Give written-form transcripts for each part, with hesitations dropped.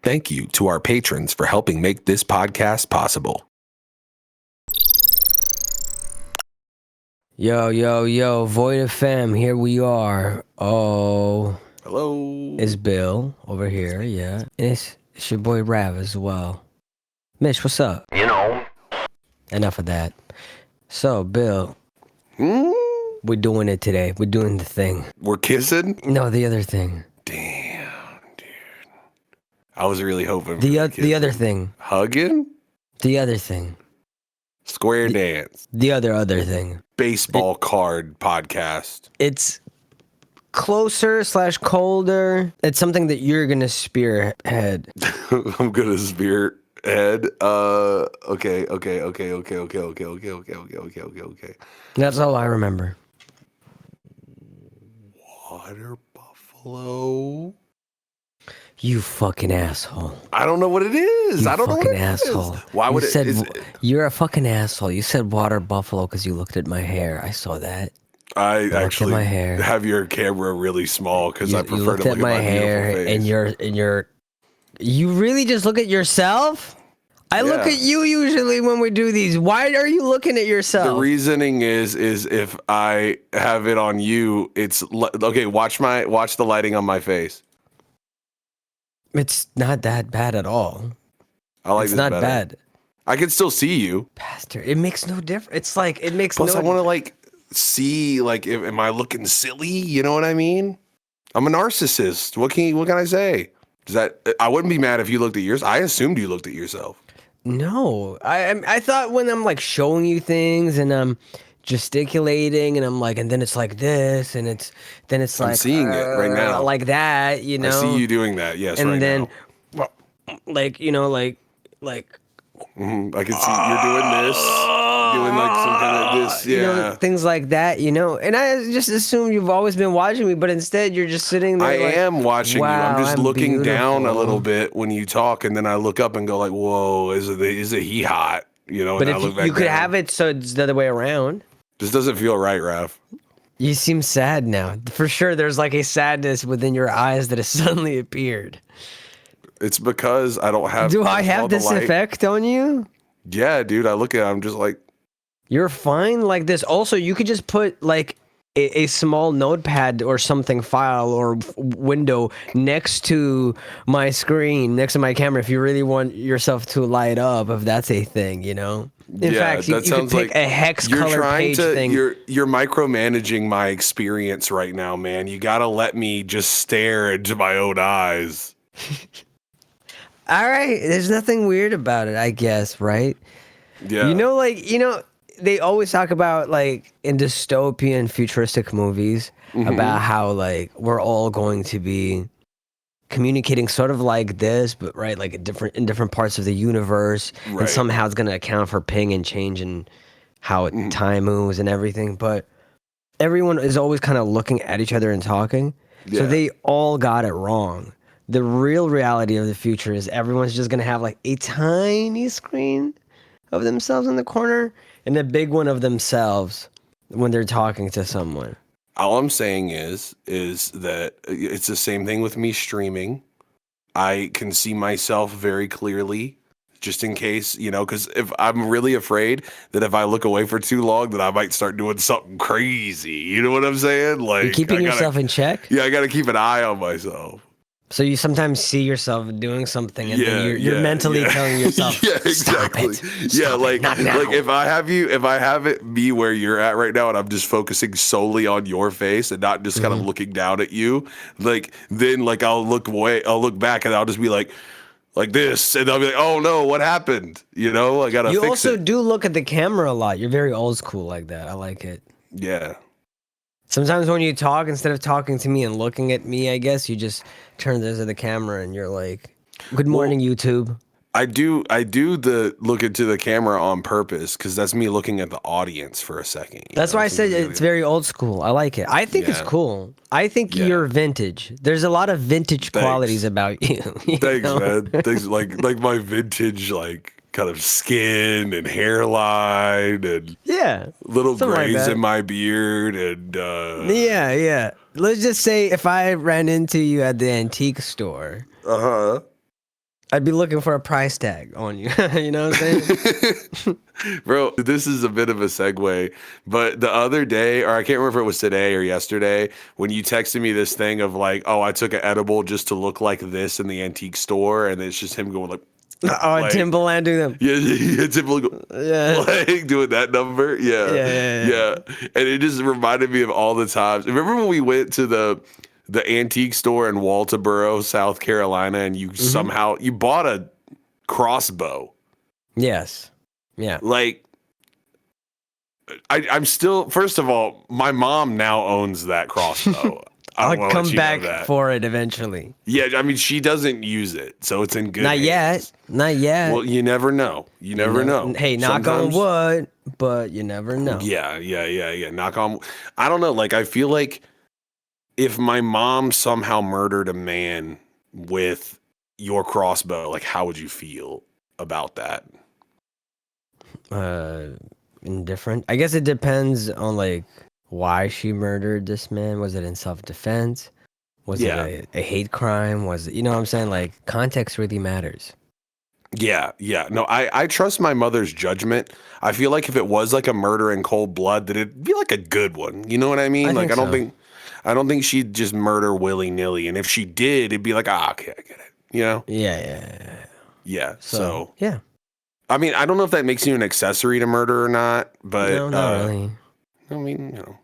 thank you to our patrons for helping make this podcast possible. Yo, Void FM, here we are. Oh. Hello. It's Bill over here, yeah. And it's your boy Rav as well. Mitch, what's up? You know. Enough of that. So, Bill, we're doing it today. We're doing the thing. We're kissing? No, the other thing. Damn, dude. I was really hoping the other thing. Hugging? The other thing. Square dance. The other thing. Baseball card podcast. It's closer / colder. It's something that you're gonna spearhead. I'm gonna spearhead. Okay. That's all I remember. Water buffalo. You fucking asshole. I don't know what it is. I don't know what it asshole. is. Why would You're a fucking asshole. You said water buffalo because you looked at my hair. I saw that. I actually my hair. have your camera really small because I prefer to look at my hair beautiful face. and you really just look at yourself? I look at you usually when we do these. Why are you looking at yourself? The reasoning is if I have it on you, it's okay. Watch the lighting on my face. It's not that bad at all. I like it's this not better. bad. I can still see you. Bastard. It makes no difference. It's like it makes Plus, no I want to see am I looking silly? You know what I mean? I'm a narcissist. What can I say? I wouldn't be mad if you looked at yours. I assumed you looked at yourself. No, I thought when I'm like showing you things and I'm gesticulating and I'm like, and then it's like this and then it's like I'm seeing it right now, like that, you know. I see you doing that, yes, and right then, now. Like you know, like. I can see you're doing this, doing like some kind of this, yeah, you know, things like that, you know. And I just assumed you've always been watching me, but instead you're just sitting there. I am watching you. I'm just looking down a little beautiful. bit when you talk, and then I look up and go like, "Whoa, is it he hot?" You know. But and if I look back you could down. have it so it's the other way around. This doesn't feel right, Raph. You seem sad now. For sure, there's like a sadness within your eyes that has suddenly appeared. It's because I don't have. Do I have this effect on you? Yeah, dude. I look at it, I'm just like. You're fine like this. Also, you could just put like a small notepad or something file or window next to my screen, next to my camera if you really want yourself to light up, if that's a thing, you know? In fact, you could pick a hex color page thing. You're micromanaging my experience right now, man. You gotta let me just stare into my own eyes. All right, there's nothing weird about it, I guess, right? Yeah. You know, they always talk about like in dystopian futuristic movies about how like we're all going to be communicating sort of like this, but right, like in different parts of the universe, and somehow it's going to account for ping and change and how time moves and everything. But everyone is always kind of looking at each other and talking, so they all got it wrong. The real reality of the future is everyone's just going to have like a tiny screen of themselves in the corner and a big one of themselves when they're talking to someone. All I'm saying is that it's the same thing with me streaming. I can see myself very clearly, just in case, you know, because if I'm really afraid that if I look away for too long, that I might start doing something crazy. You know what I'm saying? Like you're keeping yourself in check? Yeah, I got to keep an eye on myself. So you sometimes see yourself doing something, and then you're mentally telling yourself, "Yeah, exactly." Stop it, not now. Like if I have it be where you're at right now, and I'm just focusing solely on your face and not just kind of looking down at you, like then like I'll look back, and I'll just be like this, and I'll be like, "Oh no, what happened?" You know, I gotta. You fix also it. do look at the camera a lot. You're very old school like that. I like it. Yeah. Sometimes when you talk, instead of talking to me and looking at me, I guess you just turn this to the camera and you're like, "Good morning, YouTube." I do the look into the camera on purpose because that's me looking at the audience for a second. That's why I said it's very old school. I like it. I think it's cool. I think you're vintage. There's a lot of vintage qualities about you. Thanks, man. Thanks, like my vintage kind of skin and hairline and little grays in my beard and yeah. Let's just say if I ran into you at the antique store, I'd be looking for a price tag on you. You know what I'm saying? Bro, this is a bit of a segue, but the other day, or I can't remember if it was today or yesterday, when you texted me this thing of like, oh, I took an edible just to look like this in the antique store, and it's just him going like, Oh, Timbaland do them. yeah, Timbaland, Yeah. like doing that number, yeah. And it just reminded me of all the times. Remember when we went to the antique store in Walterboro, South Carolina, and you somehow you bought a crossbow? Yes. Yeah. Like, I'm still. First of all, my mom now owns that crossbow. I'll come back for it eventually. Yeah, I mean, she doesn't use it, so it's in good Not hands. Not yet. Well, you never know. You never know. Hey, knock on wood, but you never know. Yeah. Knock on. I don't know. Like, I feel like if my mom somehow murdered a man with your crossbow, like, how would you feel about that? Indifferent. I guess it depends on like why she murdered this man. Was it in self-defense? Was it a hate crime? Was it, you know what I'm saying? Like, context really matters. Yeah. No, I trust my mother's judgment. I feel like if it was like a murder in cold blood, that it'd be like a good one. You know what I mean? I don't think she'd just murder willy-nilly. And if she did, it'd be like, okay, I get it. You know? Yeah. So yeah. I mean, I don't know if that makes you an accessory to murder or not, but no, not really. I mean, you know.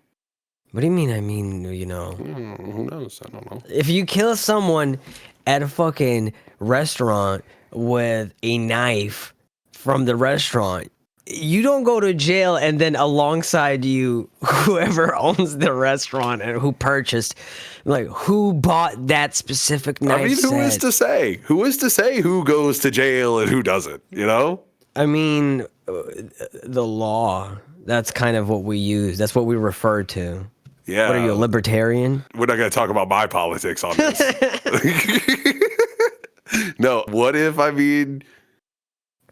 What do you mean? I mean, you know. Who knows? I don't know. If you kill someone at a fucking restaurant with a knife from the restaurant, you don't go to jail, and then alongside you, whoever owns the restaurant and who purchased, like, who bought that specific knife? I mean, who is to say? Who is to say who goes to jail and who doesn't? You know? I mean, the law. That's kind of what we use. That's what we refer to. Yeah. What are you, a libertarian? We're not going to talk about my politics on this. No. What if, I mean,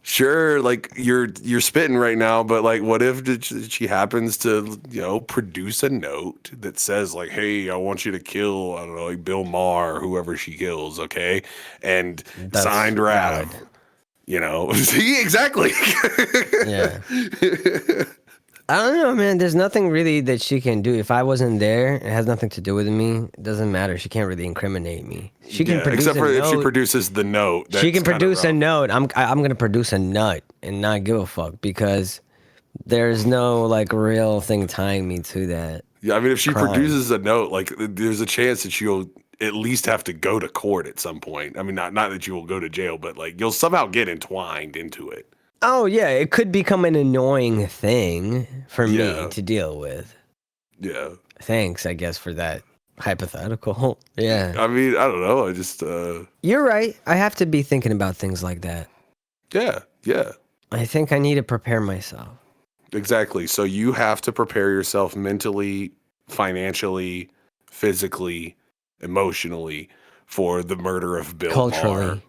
sure, like you're spitting right now, but like, what if she happens to, you know, produce a note that says like, hey, I want you to kill, I don't know, like Bill Maher or whoever she kills, okay? And that's signed Rav. valid. You know, see, exactly. Yeah. I don't know, man. There's nothing really that she can do. If I wasn't there, it has nothing to do with me. It doesn't matter. She can't really incriminate me. She can produce except for a if she note. produces the note. She can produce a note. I'm gonna produce a nut and not give a fuck because there's no like real thing tying me to that. Yeah, I mean, if she crime. produces a note, like there's a chance that she'll at least have to go to court at some point. I mean, not that you will go to jail, but like you'll somehow get entwined into it. Oh yeah, it could become an annoying thing for me to deal with. Yeah. Thanks, I guess, for that hypothetical. Yeah. I mean, I don't know. I just You're right. I have to be thinking about things like that. Yeah. I think I need to prepare myself. Exactly. So you have to prepare yourself mentally, financially, physically, emotionally for the murder of Bill Maher.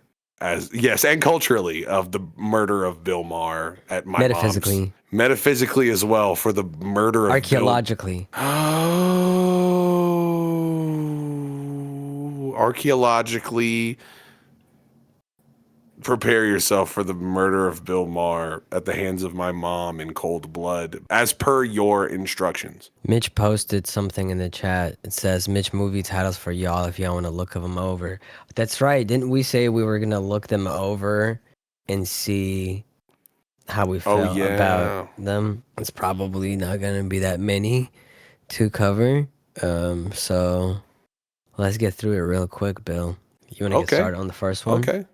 And culturally of the murder of Bill Maher at my metaphysically. Metaphysically as well for the murder of archaeologically. Archaeologically prepare yourself for the murder of Bill Maher at the hands of my mom in cold blood, as per your instructions. Mitch posted something in the chat. It says, Mitch, movie titles for y'all if y'all want to look them over. That's right. Didn't we say we were going to look them over and see how we felt about them? It's probably not going to be that many to cover. So let's get through it real quick, Bill. You want to get started on the first one? Okay.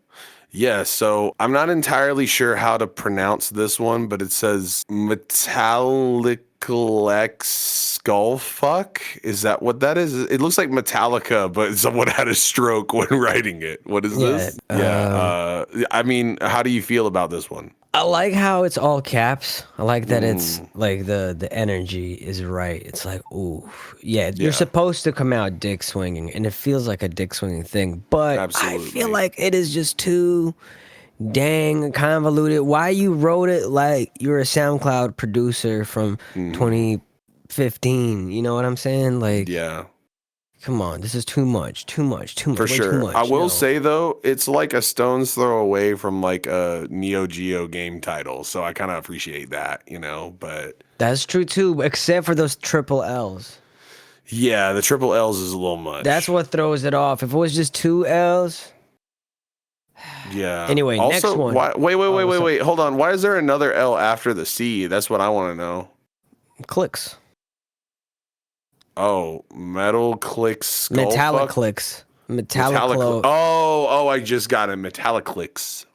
Yeah, so I'm not entirely sure how to pronounce this one, but it says Metallical Skullfuck. Is that what that is? It looks like Metallica, but someone had a stroke when writing it. What is this? I mean, how do you feel about this one? I like how it's all caps. I like that it's like the energy is right. It's like, ooh, you're supposed to come out dick swinging, and it feels like a dick swinging thing. But I feel like it is just too dang convoluted. Why you wrote it like you're a SoundCloud producer from 2015? You know what I'm saying? Like, Come on, this is too much. For Way sure. too much. I will No. say though, it's like a stone's throw away from like a Neo Geo game title, so I kind of appreciate that, But That's true too, except for those triple L's. yeah, the triple L's is a little much. That's what throws it off. If it was just 2 L's. Yeah. Anyway, also, next one. Wait. Hold on. Why is there another L after the C? That's what I want to know. Clicks. Oh, metal clicks. Skull Metallic fuck? clicks. Oh, I just got it. Metallic clicks.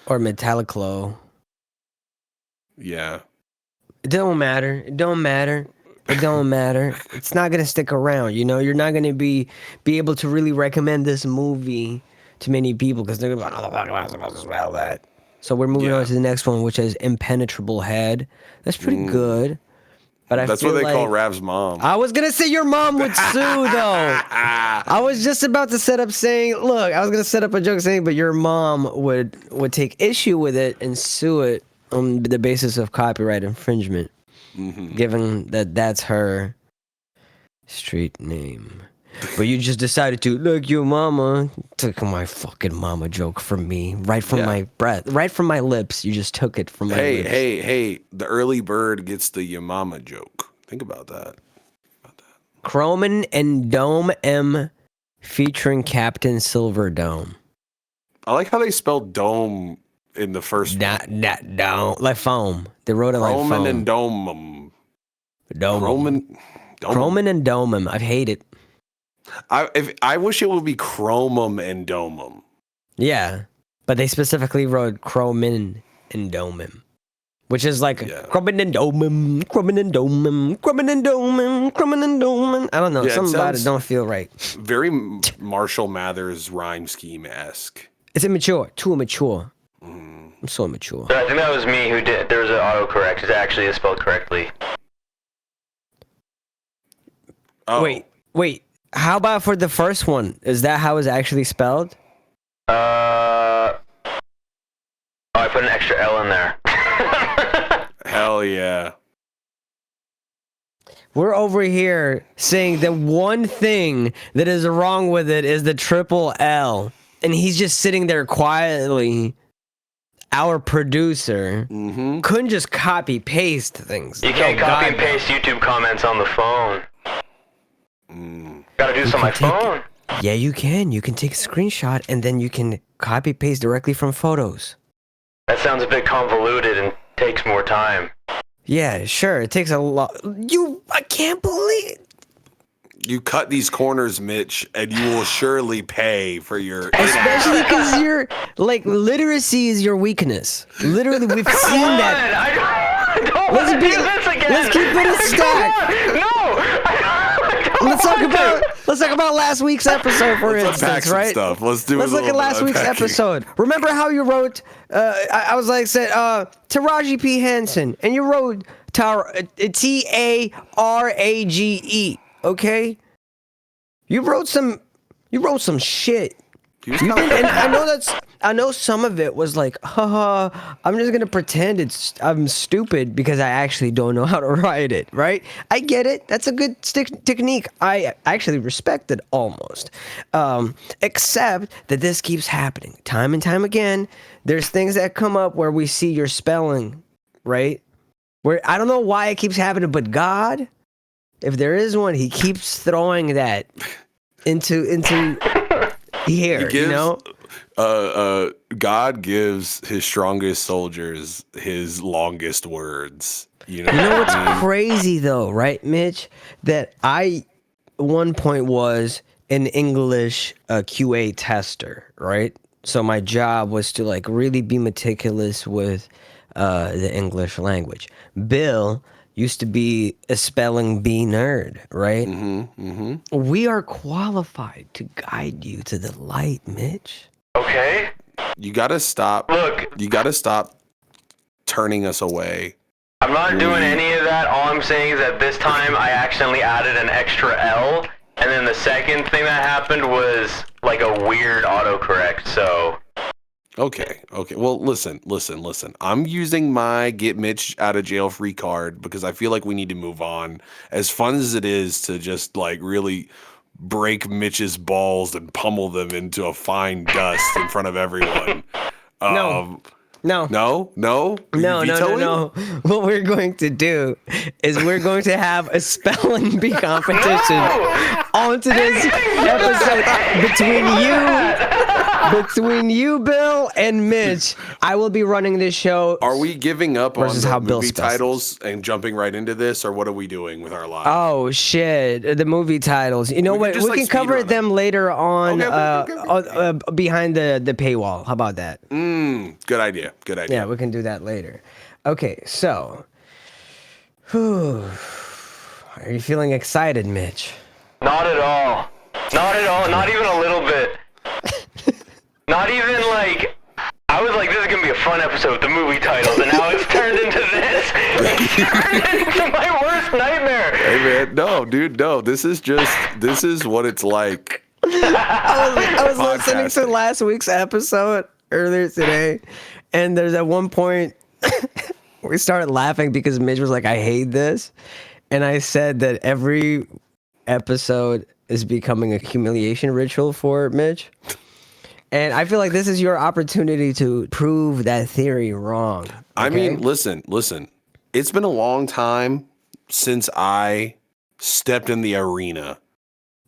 Or metalliclo. Yeah. It don't matter. It's not gonna stick around. You're not gonna be able to really recommend this movie to many people because they're gonna be like, oh, that. So we're moving on to the next one, which is Impenetrable Head. That's pretty good. But that's what they call Rav's mom. I was gonna say your mom would sue, though. I was just about to set up a joke saying, but your mom would take issue with it and sue it on the basis of copyright infringement, given that that's her street name. But you just decided to look, your mama took my fucking mama joke from me, right from my breath, right from my lips. You just took it from my lips. Hey! The early bird gets the your mama joke. Think about that. Croman and Dome M featuring Captain Silver Dome. I like how they spelled dome in the first one. Dome, like foam. They wrote it like foam. Croman and Dome. Croman and Domum. I hate it. I wish it would be Chromum and Domum. Yeah, but they specifically wrote Croman and Domum, which is like Croman and Domum, Croman and Domum, Croman and Domum, Croman and Domum. I don't know. Something about it don't feel right. Very Marshall Mathers rhyme scheme esque. It's immature. Too immature. I'm so immature. I think that was me who did. There was an autocorrect. It actually is spelled correctly. Oh. Wait. How about for the first one? Is that how it's actually spelled? I put an extra L in there. Hell yeah. We're over here saying the one thing that is wrong with it is the triple L. And he's just sitting there quietly. Our producer couldn't just copy paste things. You can't copy and paste YouTube comments on the phone. Gotta do this on my phone. Yeah, you can. You can take a screenshot and then you can copy paste directly from photos. That sounds a bit convoluted and takes more time. Yeah, sure. It takes a lot. I can't believe. You cut these corners, Mitch, and you will surely pay for your. Especially because you're like literacy is your weakness. Literally, we've seen that. I don't want to do this again. Let's keep it a stack. No. Let's talk about last week's episode, for instance, right? Stuff. Let's look at last week's episode. Remember how you wrote? I was like, said Taraji P Henson, and you wrote Tarage. Okay, you wrote some shit. And I know some of it was like, haha, I'm just gonna pretend I'm stupid because I actually don't know how to write it, right? I get it. That's a good technique. I actually respect it almost. Except that this keeps happening time and time again. There's things that come up where we see your spelling, right? Where I don't know why it keeps happening, but God, if there is one, he keeps throwing that into here, God gives his strongest soldiers his longest words. You know what's crazy though, right, Mitch? That I, one point was an English QA tester, right? So my job was to like really be meticulous with the English language. Bill used to be a spelling bee nerd, right? We are qualified to guide you to the light, Mitch. Okay. You gotta stop. Look. You gotta stop turning us away. I'm not doing any of that. All I'm saying is that this time I accidentally added an extra L, and then the second thing that happened was like a weird autocorrect, so... Okay. Well, listen. I'm using my get Mitch out of jail free card because I feel like we need to move on. As fun as it is to just like really break Mitch's balls and pummel them into a fine dust in front of everyone. No. No. No. What we're going to do is we're going to have a spelling bee competition on today's episode between you, Bill, and Mitch. I will be running this show. Are we giving up on versus how the Bill movie spells titles and jumping right into this, or what are we doing with our lives? Oh shit! The movie titles. You know what? just, We like, can speed cover run them later on. Okay. Behind the paywall. How about that? Good idea. Yeah, we can do that later. Okay, so, are you feeling excited, Mitch? Not at all. Not even a little bit. Not even like, I was like, this is going to be a fun episode with the movie titles, and now it's turned into this. It's turned into my worst nightmare. Hey man, no, dude, no. This is what it's like. I was listening to last week's episode earlier today, and there's at one point we started laughing because Mitch was like, I hate this. And I said that every episode is becoming a humiliation ritual for Mitch. And I feel like this is your opportunity to prove that theory wrong. Okay? I mean, listen. It's been a long time since I stepped in the arena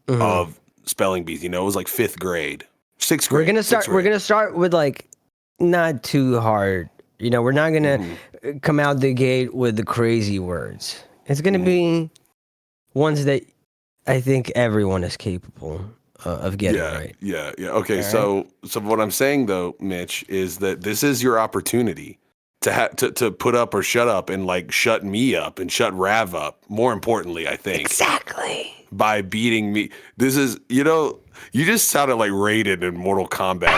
of spelling bees. You know, it was like 5th grade, 6th grade. We're gonna start with like not too hard. You know, we're not gonna come out the gate with the crazy words. It's gonna be ones that I think everyone is capable of getting right. Yeah. Okay, so what I'm saying though, Mitch, is that this is your opportunity to put up or shut up and like shut me up and shut Rav up. More importantly, I think. Exactly. By beating me. This is, you know, you just sounded like Raiden in Mortal Kombat.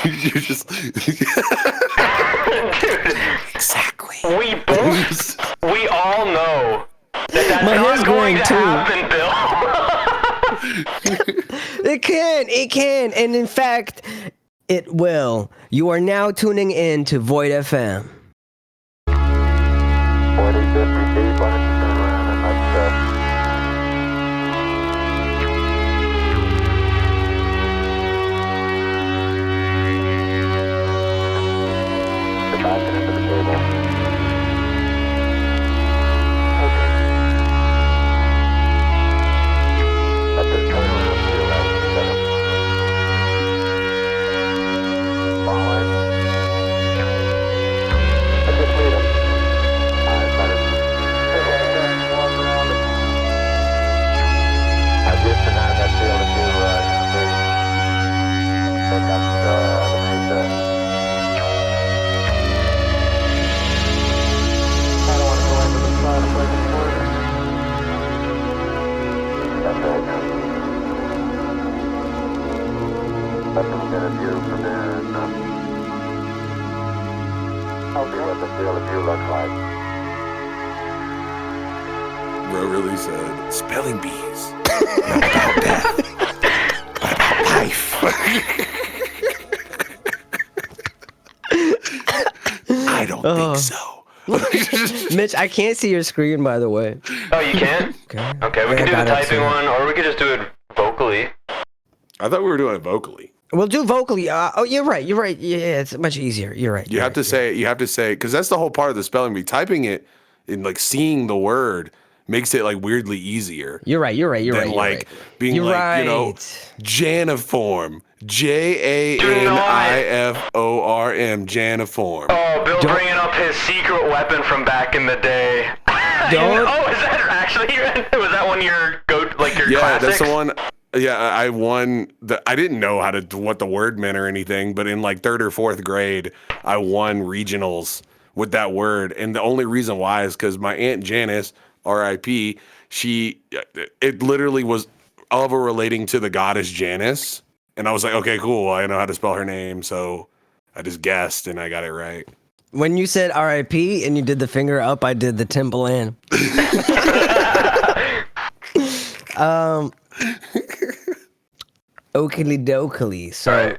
You just Exactly. We all know that's My not hair's going going to too. happen, Bill. It can, and in fact, it will. You are now tuning in to Void FM. 4050 feet, why don't you turn around and let's get back into the table. Okay. Let this turn around to your right. Set up. Forward. Let's just lead him. Just deny that field if you pick up the main I don't want to go into the side of like for you. That's right now. Let them get a view from there and I'll see what the field of view looks like. Bro really said, spelling bees. Not about death. About life. I don't think so. Mitch, I can't see your screen, by the way. Oh, you can't? Okay, we can do the typing one, or we could just do it vocally. I thought we were doing it vocally. We'll do vocally. You're right. Yeah, it's much easier. You're right. You have to say, because that's the whole part of the spelling bee. Typing it and like seeing the word makes it like weirdly easier. You're right. Than like being you're like, right. you know, Janiform. Janiform. Janiform. Oh, Bill bringing up his secret weapon from back in the day. Don't. Oh, is that actually was that one your your Yeah, classics? that's the one. Yeah, I won. I didn't know what the word meant or anything, but in like 3rd or 4th grade, I won regionals with that word, and the only reason why is because my Aunt Janice, R.I.P., it literally was of or relating to the goddess Janus, and I was like, okay, cool, I know how to spell her name, so I just guessed and I got it right. When you said R.I.P. and you did the finger up, I did the Timbaland. Oakley dokley. So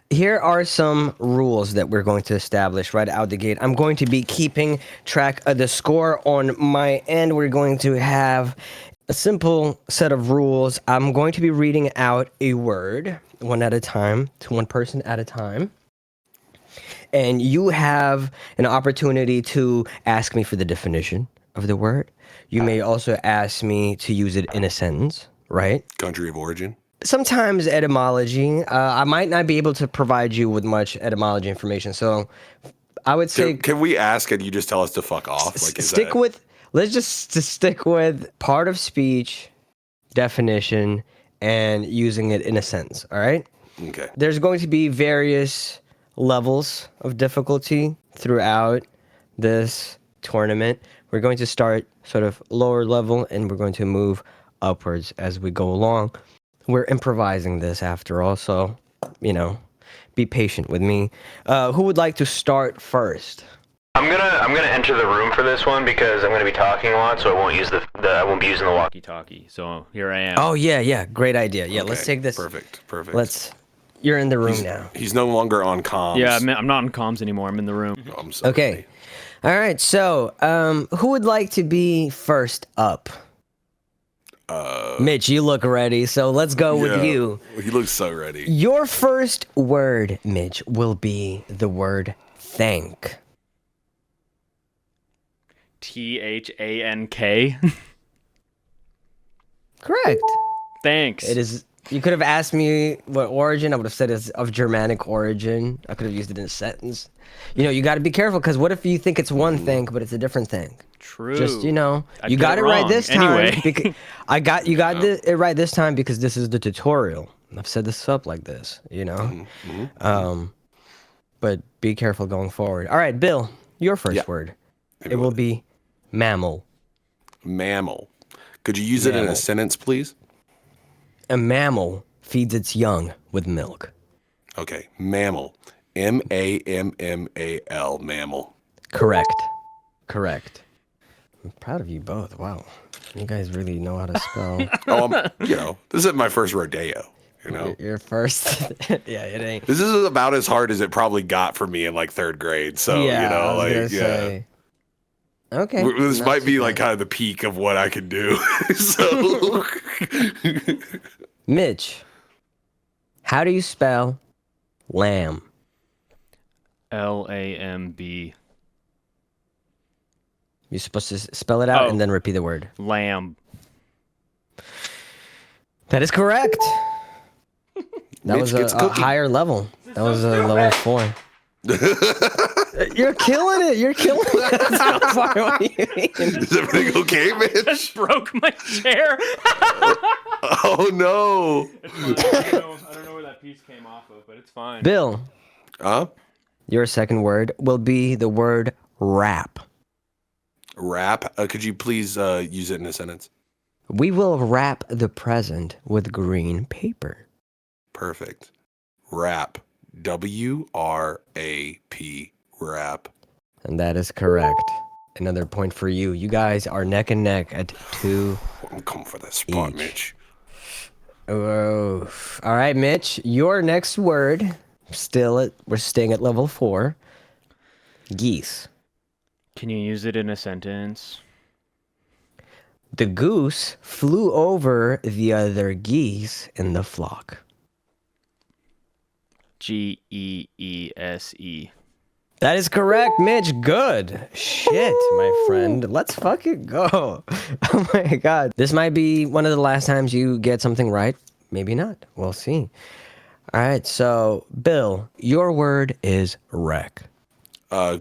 here are some rules that we're going to establish right out the gate. I'm going to be keeping track of the score on my end. We're going to have a simple set of rules. I'm going to be reading out a word one at a time to one person at a time. And you have an opportunity to ask me for the definition of the word. You may also ask me to use it in a sentence, right? Country of origin. Sometimes etymology. I might not be able to provide you with much etymology information, so I would say Can we ask and you just tell us to fuck off? Like, is stick that... with. Let's just stick with part of speech, definition, and using it in a sentence. All right. Okay. There's going to be various levels of difficulty throughout this tournament. We're going to start sort of lower level, and we're going to move upwards as we go along. We're improvising this after all, so, be patient with me. Who would like to start first? I'm gonna enter the room for this one because I'm gonna be talking a lot, so I won't use I won't be using the walkie-talkie. So here I am. Oh, yeah, great idea. Yeah, let's Okay, take this. Perfect. You're in the room now. He's no longer on comms. Yeah, I'm not on comms anymore. I'm in the room. Oh, I'm sorry. Okay. All right, so who would like to be first up? Mitch, you look ready, so let's go with you. He looks so ready. Your first word, Mitch, will be the word thank. THANK. Correct. Thanks. It is. You could have asked me what origin. I would have said it's of Germanic origin. I could have used it in a sentence. You got to be careful because what if you think it's one thank, but it's a different thank? True. Just I you get got it right wrong. this time. Anyway. Because you got it right this time because this is the tutorial. I've set this up like this. But be careful going forward. All right, Bill, your first word. It will be mammal. Mammal. Could you use it in a sentence, please? A mammal feeds its young with milk. Okay. Mammal. MAMMAL. Mammal. Correct. I'm proud of you both. Wow. You guys really know how to spell. This isn't my first rodeo. Your first. Yeah, it ain't. This is about as hard as it probably got for me in like third grade. So, I was gonna say. Okay. This might be like kind of the peak of what I can do. So, Mitch, how do you spell lamb? LAMB. You're supposed to spell it out and then repeat the word. Lamb. That is correct. That was a higher level. That was a level 4. You're killing it. What do you mean? Is everything okay, Mitch? Just broke my chair. Oh no! I don't know where that piece came off of, but it's fine. Bill, Huh? your second word will be the word wrap. Wrap. Could you please use it in a sentence? We will wrap the present with green paper. Perfect. Wrap. WRAP. Wrap. And that is correct. Another point for you. You guys are neck and neck at 2. I'm coming for that spot, Each. Mitch. Oh, all right, Mitch. Your next word. We're staying at level 4. Geese. Can you use it in a sentence? The goose flew over the other geese in the flock. GEESE. That is correct, Mitch. Good. Shit, my friend. Let's fucking go. Oh my god. This might be one of the last times you get something right. Maybe not. We'll see. All right, so, Bill, your word is wreck.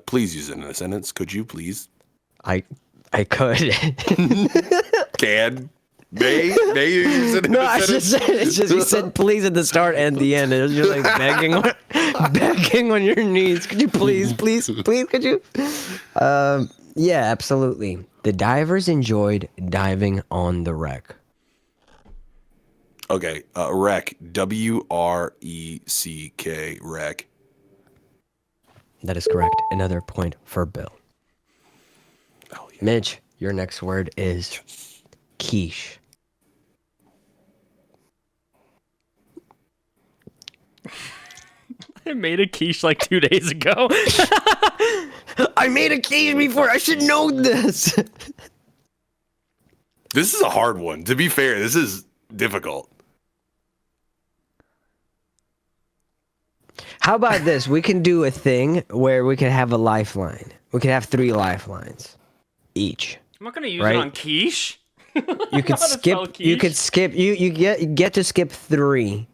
Please use it in a sentence. Could you please? I could. Can? May you use it in No, a sentence? it's just you said please at the start and the end. It was just like begging on your knees. Could you please, could you? Yeah, absolutely. The divers enjoyed diving on the wreck. Okay, wreck. WRECK. Wreck. That is correct. Another point for Bill. Oh, yeah. Mitch, your next word is quiche. I made a quiche like 2 days ago. I made a quiche before. I should know this. This is a hard one. To be fair, this is difficult. How about this? We can do a thing where we can have a lifeline. We can have 3 lifelines each. I'm not gonna use Right. it on quiche. You could skip. You could skip. You get to skip 3.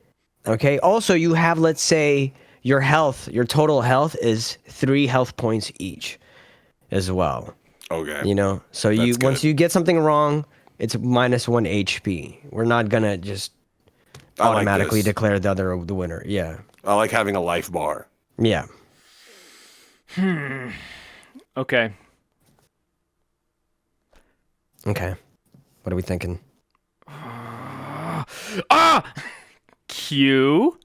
Okay. Also, you have, let's say, your health. Your total health is 3 health points each, as well. Okay. You know. So That's once good. you get something wrong, it's -1 HP. We're not gonna just I like automatically this. declare the winner. Yeah. I like having a life bar. Yeah. Okay. Okay. What are we thinking? Ah! Q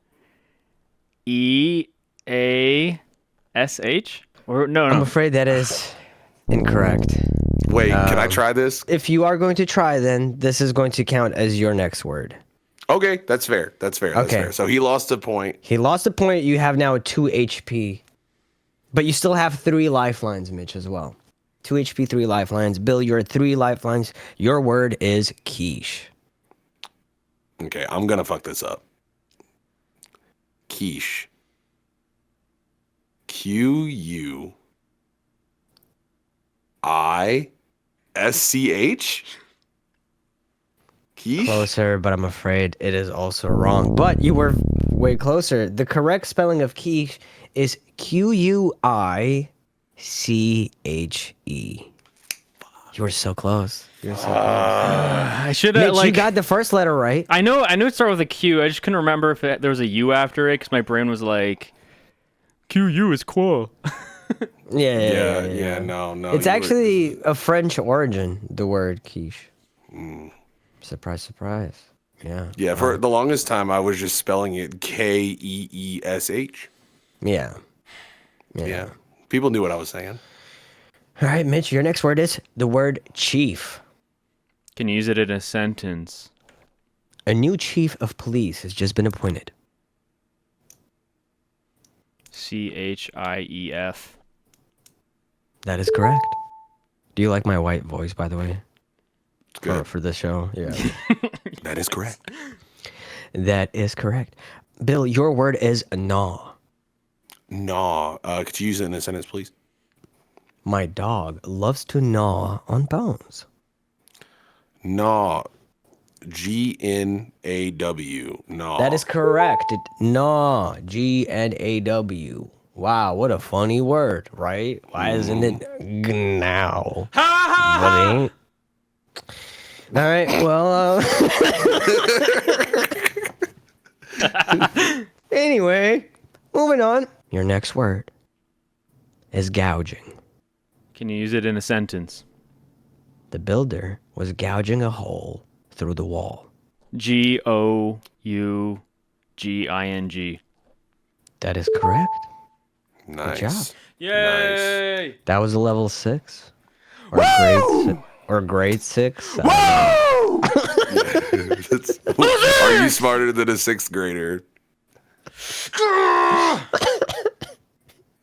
E A S H? Or I'm no. afraid that is incorrect. Wait, can I try this? If you are going to try, then this is going to count as your next word. Okay, that's fair. That's fair. That's Okay. fair. So he lost a point. He lost a point. You have now 2 HP. But you still have 3 lifelines, Mitch, as well. 2 HP, 3 lifelines. Bill, you're at 3 lifelines. Your word is quiche. Okay, I'm gonna fuck this up. Quiche. Q-U-I-S-C-H? Quiche? Closer, but I'm afraid it is also wrong. But you were way closer. The correct spelling of quiche is Q-U-I-C-H-E. You were so close. You were so close. I should have Mitch, you got the first letter right. I know it started with a Q. I just couldn't remember if there was a U after it because my brain was like, QU is cool. Yeah, no. It's you were- actually a French origin, the word quiche. Surprise, surprise. Yeah. Yeah, for the longest time, I was just spelling it K-E-E-S-H. Yeah. Yeah. People knew what I was saying. All right, Mitch, your next word is the word chief. Can you use it in a sentence? A new chief of police has just been appointed. CHIEF. That is correct. Do you like my white voice, by the way? Good. For this show? Yeah. That is correct. That is correct. Bill, your word is gnaw. No. Could you use it in a sentence, please? My dog loves to gnaw on bones. No. G-N-A-W. No. That is correct. Gnaw. G-N-A-W. Wow, what a funny word, right? Why isn't it gnaw? Buddy? All right, well, anyway, moving on. Your next word is gouging. Can you use it in a sentence? The builder was gouging a hole through the wall. GOUGING. That is correct. Nice. job. Yay! That was a level 6. Or grade 6. Are you smarter than a 6th grader?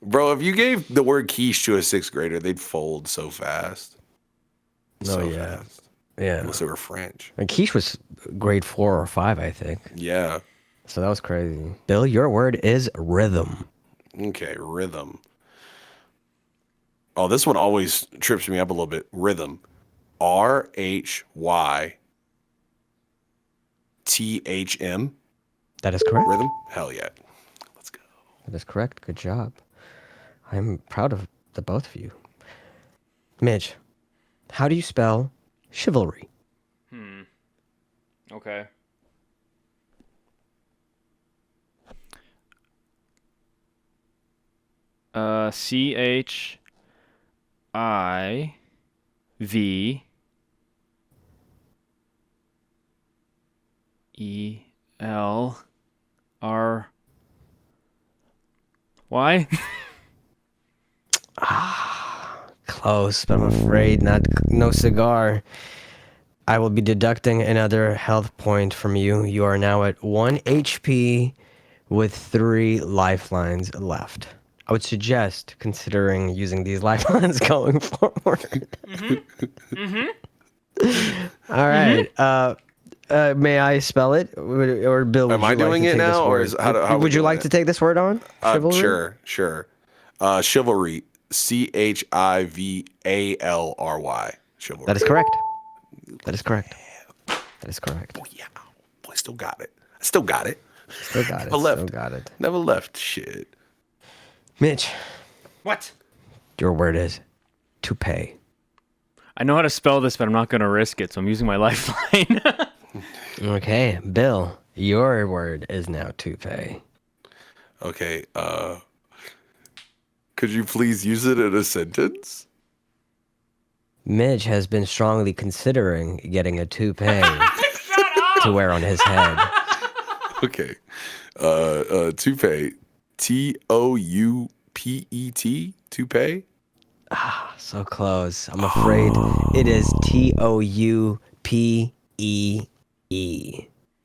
Bro, if you gave the word quiche to a 6th grader, they'd fold so fast. Oh, yeah. Fast. Yeah. Unless they were French. And quiche was grade 4 or 5, I think. Yeah. So that was crazy. Bill, your word is rhythm. Okay, rhythm. Oh, this one always trips me up a little bit. Rhythm. R-H-Y-T-H-M. That is correct. Rhythm? Hell yeah. Let's go. That is correct. Good job. I'm proud of the both of you. Mitch, how do you spell chivalry? Okay. CHIVELRY. Close, but I'm afraid no cigar. I will be deducting another health point from you. You are now at 1 HP with 3 lifelines left. I would suggest considering using these lifelines going forward. All right. May I spell it, or Bill? Am would I you like doing to it take this now, or word? is how would you like to take this word on? Chivalry? Sure. Chivalry. Chivalry. Chivalry. That is correct. That is correct. That is correct. Oh, yeah. I still got it. Still got it. Never left. Still got it. Never left. Shit. Mitch, What? your word is toupee. I know how to spell this, but I'm not gonna risk it, so I'm using my lifeline. Okay, Bill, your word is now toupee. Okay. Could you please use it in a sentence? Mitch has been strongly considering getting a toupee to wear on his head. Okay. Toupee. Toupet. Toupee. So close. I'm afraid it is Toupee.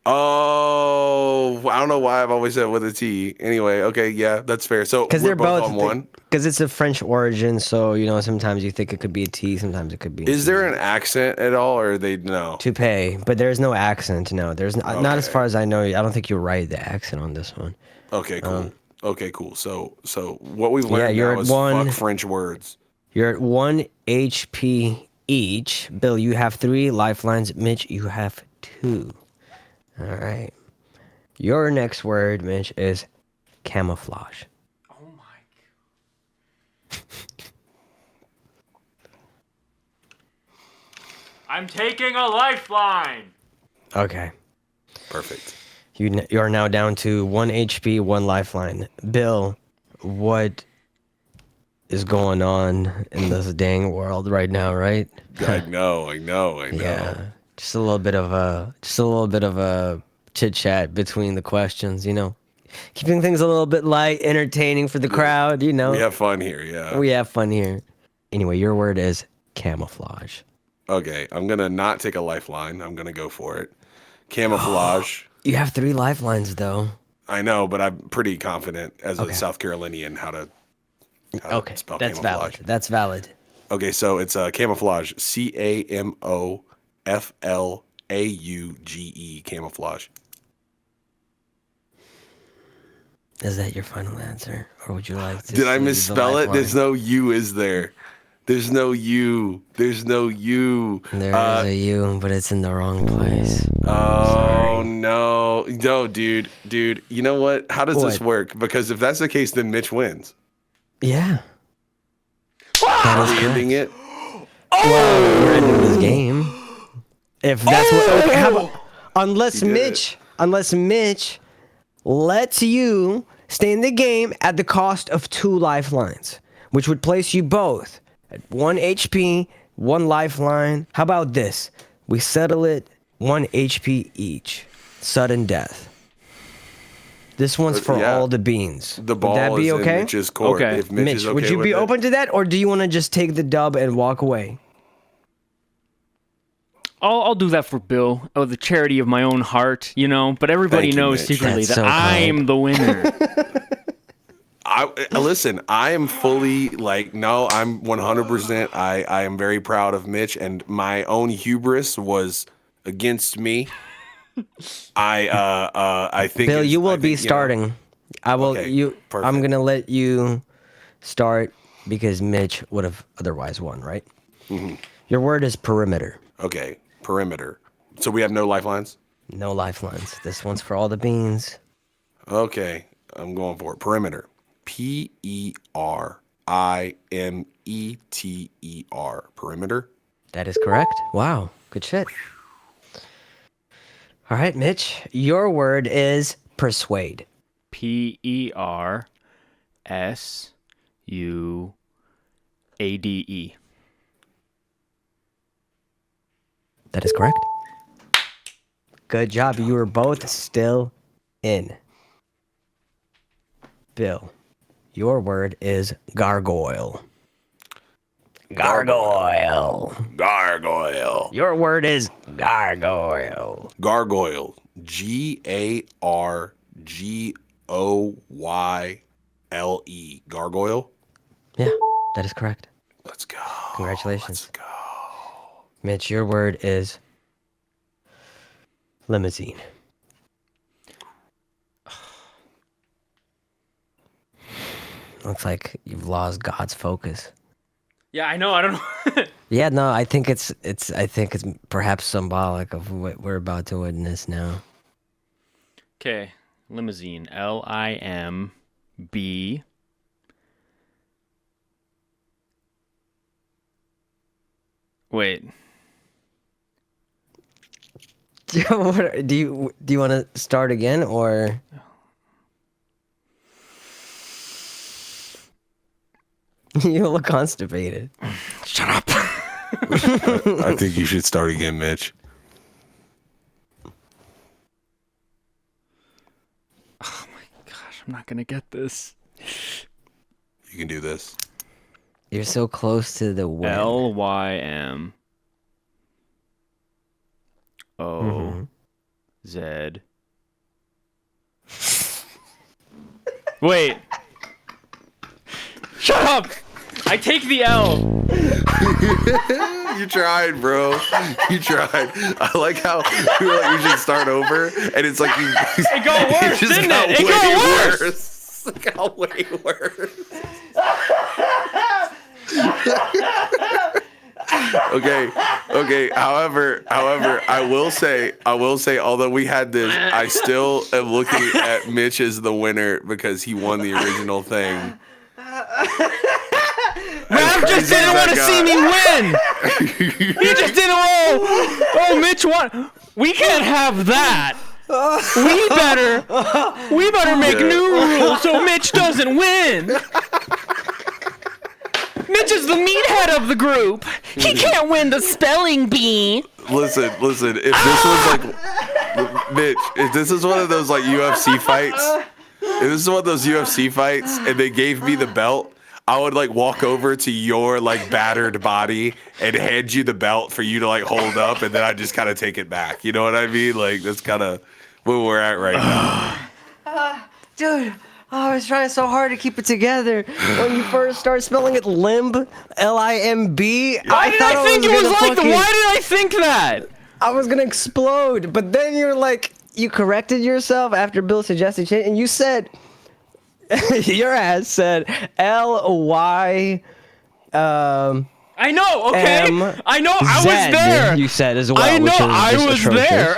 Oh, I don't know why I've always said with a T. Anyway, okay, yeah, that's fair. So Because we're they're both on one. Because it's a French origin, so sometimes you think it could be a T, sometimes it could be. Is there an accent at all, or they no? toupee? But there's no accent. No, there's not as far as I know. I don't think you're right. The accent on this one. Okay, cool. Okay, cool. So what we've learned you're now at is one. fuck French words. You're at 1 HP each. Bill, you have 3 lifelines. Mitch, you have 2. All right. Your next word, Mitch, is camouflage. Oh my god. I'm taking a lifeline. Okay. Perfect. You are now down to 1 HP, 1 lifeline. Bill, what is going on in this dang world right now, right? I know. Yeah. Just a little bit of a chit chat between the questions, keeping things a little bit light, entertaining for the crowd, We have fun here, yeah. We have fun here. Anyway, your word is camouflage. Okay, I'm gonna not take a lifeline. I'm gonna go for it. Camouflage. You have 3 lifelines though. I know, but I'm pretty confident as a South Carolinian how to spell That's camouflage. valid. That's valid. Okay, so it's camouflage. CAMOFLAUGE. Camouflage. Is that your final answer, or would you like to? Did I see the misspell it? lifeline? There's no U, is there? There's no U. There's no U. There is a U, but it's in the wrong place. Oh no, dude. You know what? How does this What? work? Because if that's the case, then Mitch wins. Yeah. Are we ending it? Well, we're ending this game. If that's what. Okay, how about, unless did Mitch lets you stay in the game at the cost of 2 lifelines, which would place you both at 1 HP, 1 lifeline. How about this? We settle it 1 HP each. Sudden death. This one's for yeah. all the beans. The ball would that be is okay? in Mitch's court. Okay. If Mitch, Mitch, is okay would you with be it. open to that, or do you want to just take the dub and walk away? I'll do that for Bill, the charity of my own heart, But everybody Thank you, knows Mitch. secretly That's that so I'm the winner. Listen, I am fully I'm 100%. I am very proud of Mitch, and my own hubris was against me. I think Bill, you will be you know, starting. I will. Okay, I'm perfect. gonna let you start because Mitch would have otherwise won, right? Mm-hmm. Your word is perimeter. Okay, perimeter. So we have no lifelines? No lifelines. This one's for all the beans. Okay, I'm going for it. Perimeter. PERIMETER. Perimeter. That is correct. Wow, good shit. All right, Mitch. Your word is persuade. PERSUADE. That is correct. Good job. You were both still in. Bill, your word is gargoyle. Gargoyle. Gargoyle. Your word is gargoyle. Gargoyle. G-O-Y-L-E. Gargoyle? Yeah, that is correct. Let's go. Congratulations. Let's go. Mitch, your word is limousine. Looks like you've lost God's focus. Yeah, I know. I don't know. Yeah, no, I think it's perhaps symbolic of what we're about to witness now. Okay, limousine. L-I-M-B. Wait. Do you want to start again or? You look constipated. Shut up. I think you should start again, Mitch. Oh my gosh, I'm not gonna get this. You can do this. You're so close to the win. L-Y-M. Mhm. O-Z. Wait. Shut up! I take the L. You tried, bro. You tried. I like how you were like, you should start over, and it's like you. It got worse, just didn't got it? It way got worse. It got way worse. Okay. However, I will say, although we had this, I still am looking at Mitch as the winner because he won the original thing. Rav just didn't want to see me win. He just didn't roll. Oh, Mitch won. We can't have that. We better make new rules so Mitch doesn't win. Mitch is the meathead of the group. He can't win the spelling bee. Listen. If this was like, Mitch, if this is one of those like UFC fights, and they gave me the belt, I would like walk over to your like battered body and hand you the belt for you to like hold up, and then I just kind of take it back. You know what I mean? Like that's kind of where we're at right now. Dude, I was trying so hard to keep it together. When you first started spelling it limb, L-I-M-B, Why did I think it was like that? Why did I think that? I was gonna explode, but then you're like, you corrected yourself after Bill suggested change, and you said, your ass said L-Y, I know, okay? I know, I Z, was there. you said as well. I know, which is I just was atrocious. there.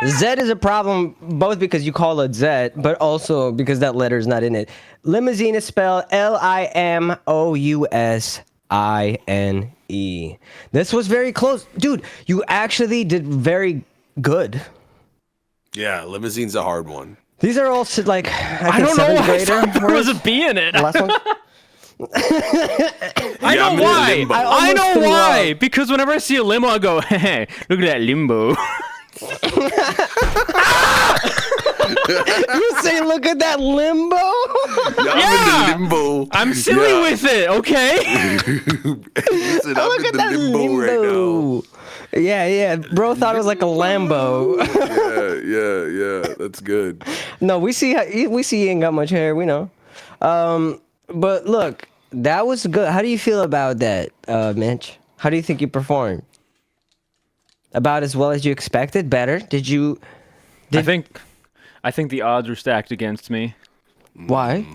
Z is a problem both because you call it Z, but also because that letter is not in it. Limousine is spelled L-I-M-O-U-S-I-N-E. This was very close. Dude, you actually did very good. Yeah, limousine's a hard one. These are all like, I don't know why I thought there was a B in it. The last one? I know I'm in why. limbo. I know threw why. up. Because whenever I see a limo, I go, hey, look at that limbo. You say, look at that limbo? Yeah, Yeah. I'm in the limbo. I'm silly Yeah. with it, okay? Listen, I'm Look in at the that limbo right now. limbo. Yeah. Bro thought it was like a Lambo. Yeah. That's good. No, we see he ain't got much hair. We know. But look, that was good. How do you feel about that, Mitch? How do you think you performed? About as well as you expected? Better? I think the odds were stacked against me. Why?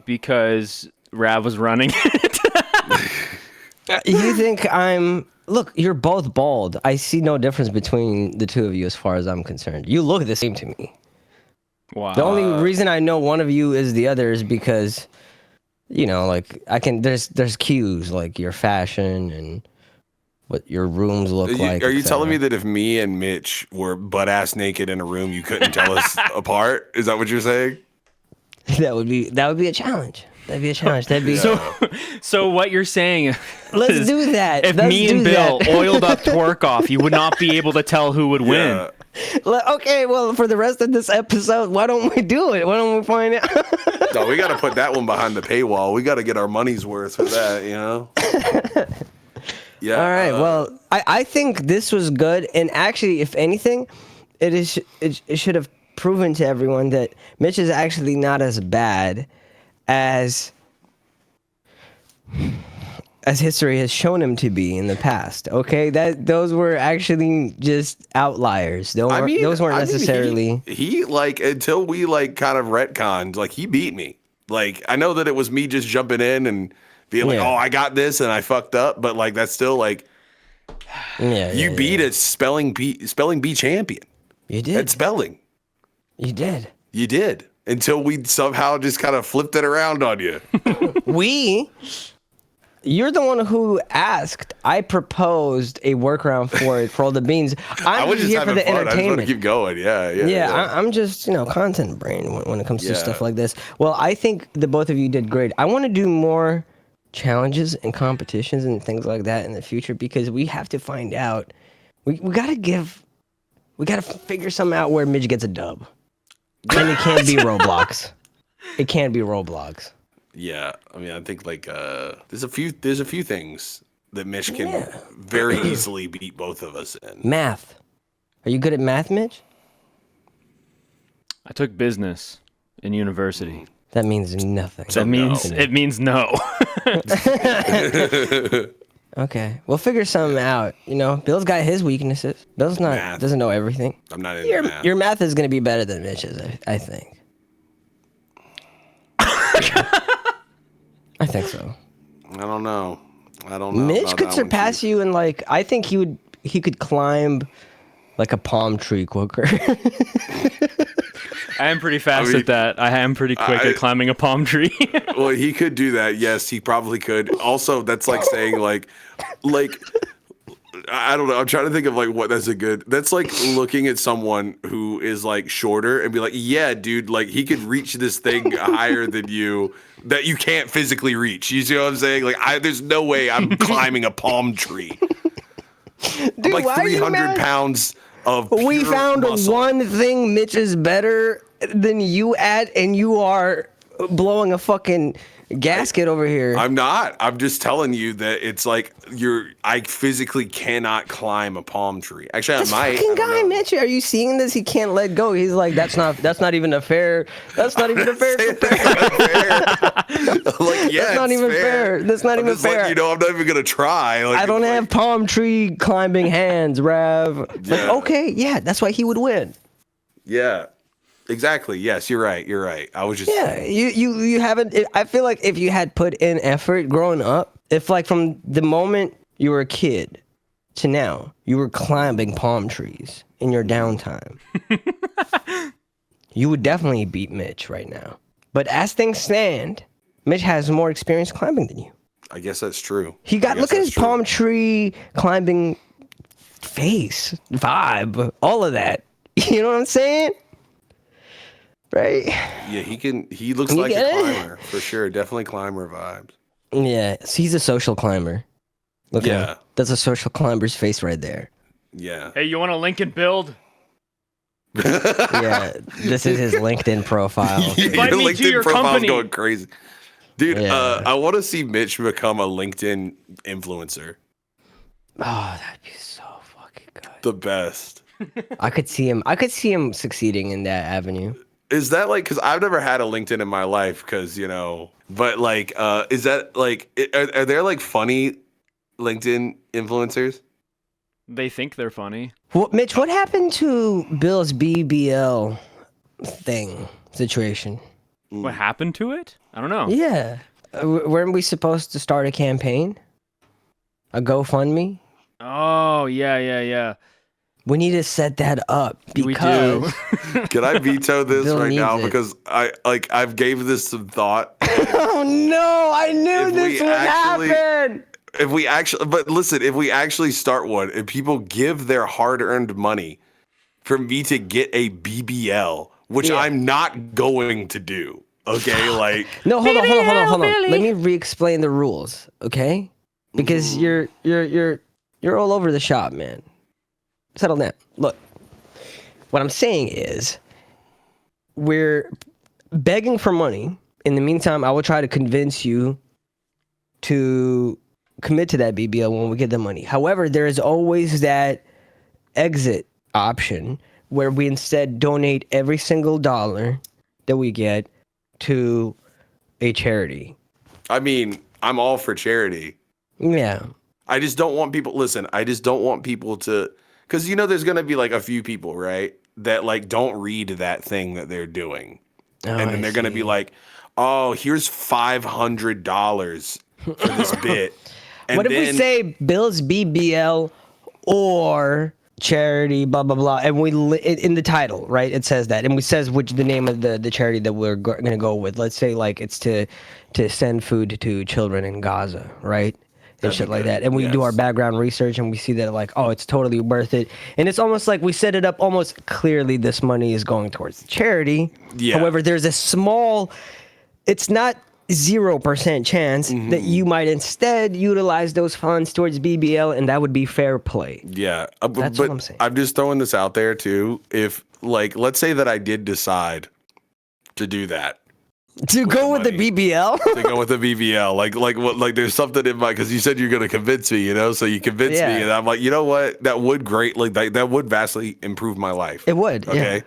Because Rav was running it. You think Look, you're both bald. I see no difference between the two of you as far as I'm concerned. You look the same to me. Wow. The only reason I know one of you is the other is because, like there's cues like your fashion and what your rooms look like. Are you telling me etc. that if me and Mitch were butt ass naked in a room, you couldn't tell us apart? Is that what you're saying? that would be a challenge? That'd be a challenge. That'd be So what you're saying Let's is do that. if Let's me and do Bill that. oiled up twerk off, you would not be able to tell who would win. Yeah. Okay, well, for the rest of this episode, why don't we do it? Why don't we find out? No, we got to put that one behind the paywall. We got to get our money's worth for that, Yeah. All right. Well, I think this was good, and actually, if anything, it should have proven to everyone that Mitch is actually not as bad as history has shown him to be in the past. Okay, those were actually just outliers. Those weren't necessarily. He like until we like kind of retconned. Like he beat me. Like I know that it was me just jumping in and being like, "Oh, I got this," and I fucked up. But like that's still like, you beat a spelling bee champion. You did at spelling. You did. You did until we somehow just kind of flipped it around on you. You're the one who asked. I proposed a workaround for it for all the beans. I was just here for the fun. entertainment. I just want to keep going. Yeah. I'm just content brain when it comes to stuff like this. Well, I think the both of you did great. I want to do more challenges and competitions and things like that in the future because we have to find out. We gotta figure something out where Midge gets a dub, and it can't be Roblox. It can't be Roblox. Yeah, I mean, I think like there's a few things that Mitch can very easily beat both of us in. Math. Are you good at math, Mitch? I took business in university. That means nothing. It means no. Okay, we'll figure something out. Bill's got his weaknesses. Bill's doesn't know everything. I'm not into math. Your math is going to be better than Mitch's, I think. I think so. I don't know. Mitch could surpass you in like I think he could climb like a palm tree quicker. I am pretty fast at that. I am pretty quick at climbing a palm tree. Well, he could do that. Yes, he probably could. Also, that's like saying like I don't know. I'm trying to think of like what that's like looking at someone who is like shorter and be like, yeah, dude, like he could reach this thing higher than you that you can't physically reach. You see what I'm saying? Like there's no way I'm climbing a palm tree. Dude, I'm like 300 pounds of We pure found muscle. one thing Mitch is better than you at, and you are blowing a fucking gasket over here. I'm not. I'm just telling you that it's like I physically cannot climb a palm tree. Actually, this I might. fucking guy, Mitch, are you seeing this? He can't let go. He's like, that's not even a fair. That's not even a fair. Like, yeah, That's not even fair. That's not even fair. I'm not even gonna try. Like, I don't have palm tree climbing hands, Rav. Like, Yeah. okay, yeah, that's why he would win. Yeah. Exactly. Yes, you're right. I was just You haven't. I feel like if you had put in effort growing up, if like from the moment you were a kid to now, you were climbing palm trees in your downtime, you would definitely beat Mitch right now. But as things stand, Mitch has more experience climbing than you. I guess that's true. Look at his palm tree climbing face, vibe, all of that. You know what I'm saying? Right? Yeah, he looks like a climber for sure. Definitely climber vibes. Yeah, so he's a social climber. Look at him. That's a social climber's face right there. Yeah. Hey, you want a Lincoln build? Yeah, this is his LinkedIn profile. Invite me to your profile's company. going crazy. Dude, Yeah. I want to see Mitch become a LinkedIn influencer. Oh, that'd be so fucking good. The best. I could see him succeeding in that avenue. Is that like, because I've never had a LinkedIn in my life, because, but like, is that like, are there like funny LinkedIn influencers? They think they're funny. Well, Mitch, what happened to Bill's BBL situation? What happened to it? I don't know. Yeah. Weren't we supposed to start a campaign? A GoFundMe? Oh, yeah. We need to set that up because We do. Can I veto this Bill right now? needs it. Because I've gave this some thought. Oh no, I knew If this we would actually- happen. If we actually start one and people give their hard-earned money for me to get a BBL, which Yeah. I'm not going to do. Okay, like No, hold on. Let me re-explain the rules, okay? Because you're all over the shop, man. Settle down. Look, what I'm saying is, we're begging for money. In the meantime, I will try to convince you to commit to that BBL when we get the money. However, there is always that exit option where we instead donate every single dollar that we get to a charity. I mean, I'm all for charity. Yeah. I just don't want people. Listen, I just don't want people to, because there's gonna be like a few people, right, that like don't read that thing that they're doing, and then they're gonna be like, "Oh, here's $500 for this bit." And what if we say Bill's BBL or charity, blah blah blah, and we in the title, right? It says that, and we says which the name of the charity that we're gonna go with. Let's say like it's to send food to children in Gaza, right? And shit like that. And we do our background research and we see that like, oh, it's totally worth it. And it's almost like we set it up almost clearly this money is going towards charity. Yeah. However, there's a small, it's not 0% chance that you might instead utilize those funds towards BBL, and that would be fair play. Yeah. That's what I'm saying. I'm just throwing this out there too. If like, let's say that I did decide to do that. To go with the BBL? To go with the BBL. Like there's something in my, because you said you're going to convince me, so you convinced me, and I'm like, you know what? That would that would vastly improve my life. It would. Okay. Yeah.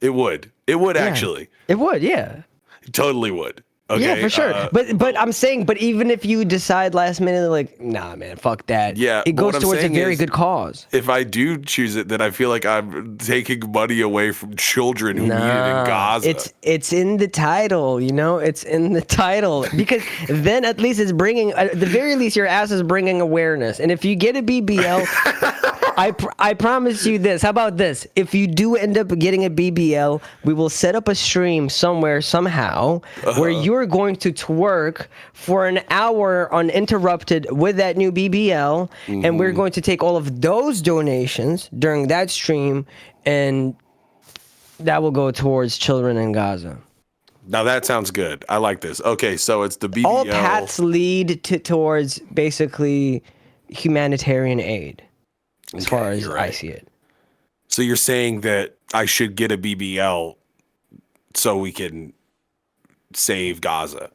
It would actually. It would, yeah. It totally would. Okay. Yeah, for sure. But I'm saying, but even if you decide last minute, like, nah, man, fuck that. Yeah, it but goes what I'm towards a saying very is, good cause. If I do choose it, then I feel like I'm taking money away from children who need it in Gaza. It's in the title, It's in the title because then at least it's bringing, at the very least, your ass is bringing awareness. And if you get a BBL, I promise you this. How about this? If you do end up getting a BBL, we will set up a stream somewhere, somehow, where you're going to twerk for an hour uninterrupted with that new BBL, and we're going to take all of those donations during that stream, and that will go towards children in Gaza. Now that sounds good. I like this. Okay, so it's the BBL. All paths lead towards basically humanitarian aid, as far as I see it. So you're saying that I should get a BBL so we can save Gaza?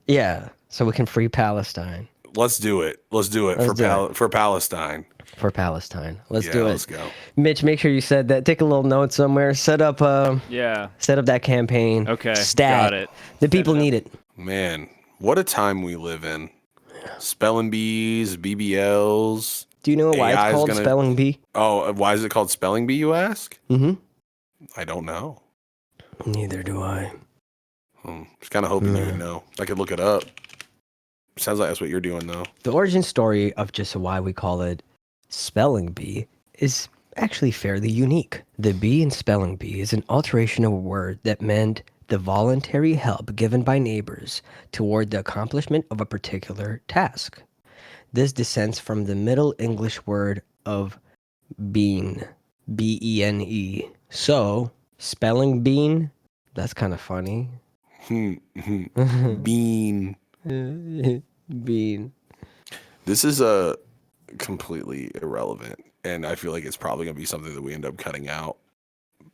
Yeah, so we can free Palestine. Let's do it. Let's do it for Palestine. For Palestine. Let's do it. Let's go. Mitch, make sure you said that. Take a little note somewhere. Set up that campaign. Okay. Stat. Got it. The people need it. Man, what a time we live in. Spelling bees, BBLs. Do you know why AI it's called spelling bee? Oh, why is it called spelling bee, you ask? Mm-hmm. I don't know. Neither do I. Just kind of hoping you would know. I could look it up. Sounds like that's what you're doing, though. The origin story of just why we call it spelling bee is actually fairly unique. The bee in spelling bee is an alteration of a word that meant the voluntary help given by neighbors toward the accomplishment of a particular task. This descends from the Middle English word of bean, B-E-N-E. So, spelling bean, that's kind of funny. Bean. Bean. This is a completely irrelevant, and I feel like it's probably going to be something that we end up cutting out.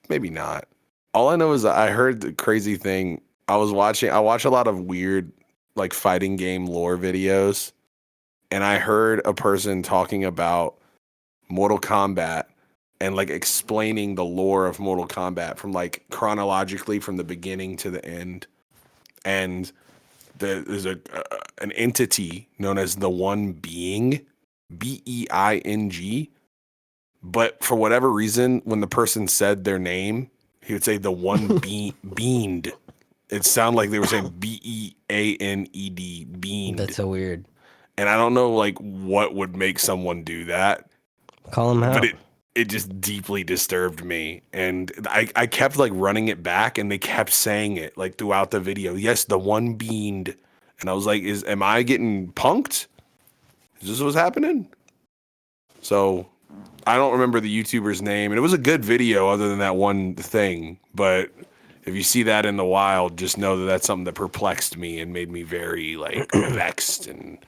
Maybe not. All I know is that I heard the crazy thing. I watch a lot of weird, like, fighting game lore videos, and I heard a person talking about Mortal Kombat and, like, explaining the lore of Mortal Kombat from, like, chronologically from the beginning to the end. And there's an entity known as the One Being, B-E-I-N-G. But for whatever reason, when the person said their name, he would say the One Beaned. It sounded like they were saying B-E-A-N-E-D, Beaned. That's so weird. And I don't know, like, what would make someone do that. Call him out. But it just deeply disturbed me. And I kept, like, running it back, and they kept saying it, like, throughout the video. Yes, the One Beaned. And I was like, am I getting punked? Is this what's happening? So I don't remember the YouTuber's name. And it was a good video other than that one thing. But if you see that in the wild, just know that that's something that perplexed me and made me very, like, vexed. And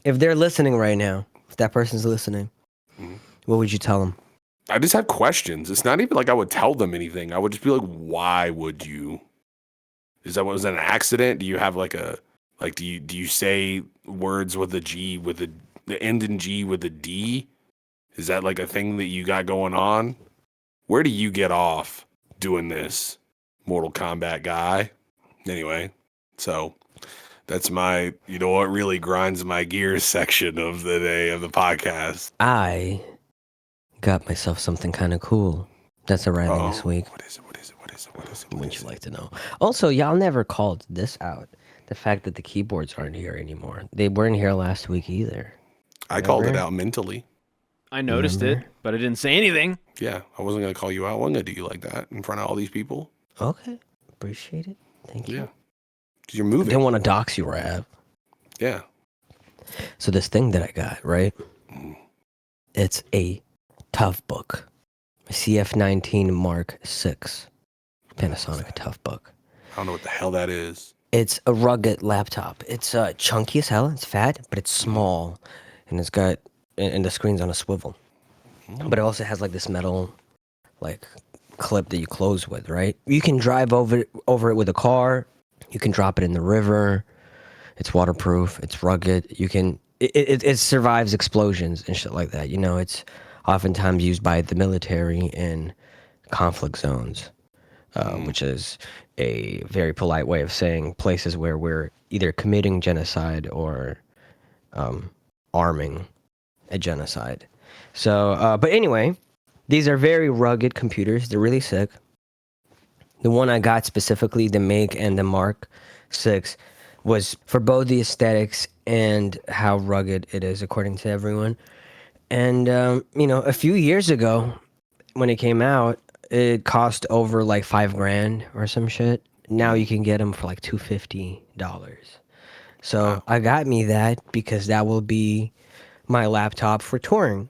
if they're listening right now, if that person's listening, what would you tell them? I just have questions. It's not even like I would tell them anything. I would just be like, why would you? Was that an accident? Do you have like do you say words with a G, with the end in G with a D? Is that like a thing that you got going on? Where do you get off doing this, Mortal Kombat guy? Anyway, so that's my, you know what really grinds my gears section of the day of the podcast. I got myself something kind of cool that's arriving this week. What is it? Wouldn't you like to know? Also, y'all never called this out. The fact that the keyboards aren't here anymore. They weren't here last week either. I called it out mentally. I noticed it, but I didn't say anything. Yeah, I wasn't going to call you out. I wasn't going to do you like that in front of all these people. Okay. Appreciate it. Thank you. Yeah. Because you're moving. Didn't want to dox you, Rav. Yeah. So this thing that I got, right? It's a tough book. CF19 Mark VI. Panasonic tough book. I don't know what the hell that is. It's a rugged laptop. It's chunky as hell. It's fat, but it's small. And it's got... And the screen's on a swivel. But it also has like this metal like clip that you close with, right? You can drive over it with a car. You can drop it in the river. It's waterproof. It's rugged. You can it survives explosions and shit like that. You know, it's oftentimes used by the military in conflict zones, which is a very polite way of saying places where we're either committing genocide or arming a genocide. So, but anyway, these are very rugged computers. They're really sick. The one I got specifically, the make and the Mark VI, was for both the aesthetics and how rugged it is, according to everyone. And, you know, a few years ago, when it came out, it cost over like $5,000 or some shit. Now you can get them for like $250. So I got me that because that will be my laptop for touring.